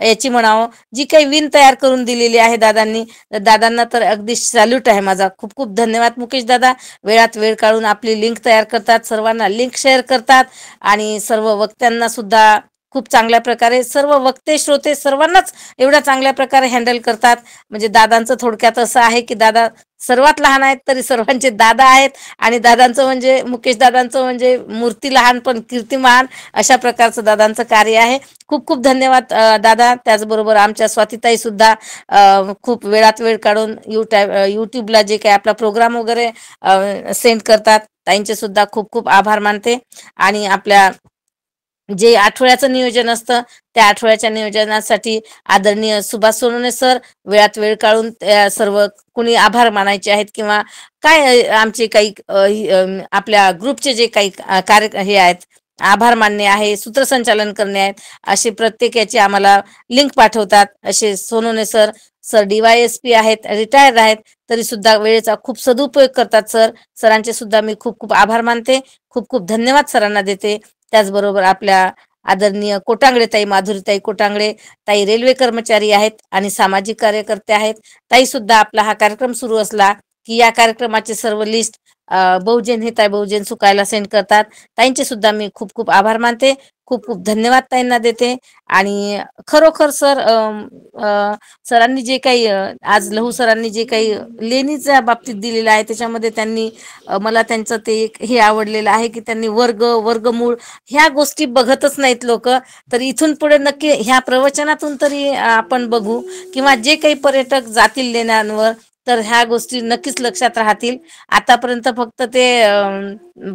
याची म्हणावं, जी काही विण तयार करून दिलेली आहे दादांनी, दादांना तर अगदी सॅल्यूट आहे माझा. खूप खूप धन्यवाद मुकेश दादा. वेळात वेळ काढून आपली लिंक तयार करतात, सर्वांना लिंक शेअर करतात आणि सर्व वक्त्यांना सुद्धा खूप चांगल्या प्रकारे, सर्व वक्ते श्रोते सर्वांनाच एवढ्या चांगल्या प्रकारे हँडल करतात. म्हणजे दादांचं थोडक्यात असं आहे की दादा सर्वात लहान आहेत तरी सर्वांचे दादा आहेत. आणि दादांचं म्हणजे मुकेश दादांचं म्हणजे मूर्ती लहान पण कीर्ती महान, अशा प्रकारचं दादांचं कार्य आहे. खूप खूप धन्यवाद दादा. त्याचबरोबर आमच्या स्वातीताई सुद्धा खूप वेळात वेळ काढून युट्यूबला जे काही आपला प्रोग्राम वगैरे सेंड करतात, ताईंचे सुद्धा खूप खूप आभार मानते. आणि आपल्या जे आठवड्याचं नियोजन असतं त्या आठवड्याच्या नियोजनासाठी आदरणीय सुभाष सोनवणे सर वेळात वेळ काढून सर्व कुणी आभार मानायचे आहेत किंवा काय आमचे काही आपल्या ग्रुपचे जे काही कार्य हे आहेत, आभार मानणे आहे, सूत्रसंचालन करणे आहेत, असे प्रत्येक याचे आम्हाला लिंक पाठवतात. असे सोनवणे सर DYSP आहेत, रिटायर्ड आहेत, तरी सुद्धा वेळेचा खूप सदुपयोग करतात सर. सरांचे सुद्धा मी खूप खूप आभार मानते, खूप खूप धन्यवाद सरांना देते. त्याचबरोबर आपल्या आदरणीय कोटांगडे ताई, माधुरीताई कोटांगडे ताई रेल्वे कर्मचारी आहेत आणि सामाजिक कार्यकर्ते आहेत. ताई सुद्धा आपला हा कार्यक्रम सुरू असला की या कार्यक्रमाचे सर्व लिस्ट बहुजन हिताय बहुजन सुखायला सेंड करतात. ताईंचे सुद्धा मी खूप खूप आभार मानते, खूप खूप धन्यवाद ताईंना देते. आणि खरोखर सर सरांनी जे काही आज लहू सरांनी जे काही लेणीच्या बाबतीत दिलेलं आहे त्याच्यामध्ये त्यांनी मला त्यांचं ते एक हे आवडलेलं आहे की त्यांनी वर्गमूळ ह्या गोष्टी बघतच नाहीत लोक. तर इथून पुढे नक्की ह्या प्रवचनातून तरी आपण बघू किंवा जे काही पर्यटक जातील लेण्यांवर तर ह्या गोष्टी नक्कीच लक्षात राहतील. आतापर्यंत फक्त ते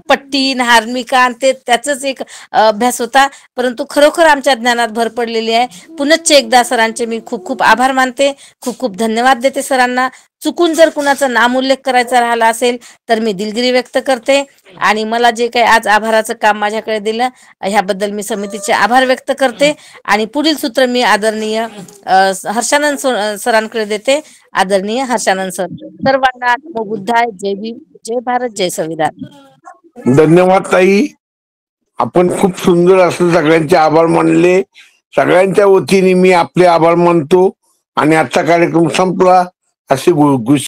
पट्टी हार्मिका ते त्याचाच एक अभ्यास होता, परंतु खरोखर आमच्या ज्ञानात भर पडलेली आहे. पुनश्च एकदा सरांचे मी खूप खूप आभार मानते, खूप खूप धन्यवाद देते सरांना. चुकून जर कुणाचा नामोल्लेख करायचा राहिला असेल तर मी दिलगिरी व्यक्त करते. आणि मला जे काही आज आभाराचं काम माझ्याकडे दिलं ह्याबद्दल मी समितीचे आभार व्यक्त करते. आणि पुढील सूत्र मी आदरणीय हर्षानंद सरांकडे देते. आदरणीय हर्षानंद सर. सर्वांना नमो बुद्धाय, जय भीम, जय भारत, जय संविधान. धन्यवाद ताई. आपण खूप सुंदर असं सगळ्यांचे आभार मानले. सगळ्यांच्या वतीने मी आपले आभार मानतो आणि आजचा कार्यक्रम संपला. असे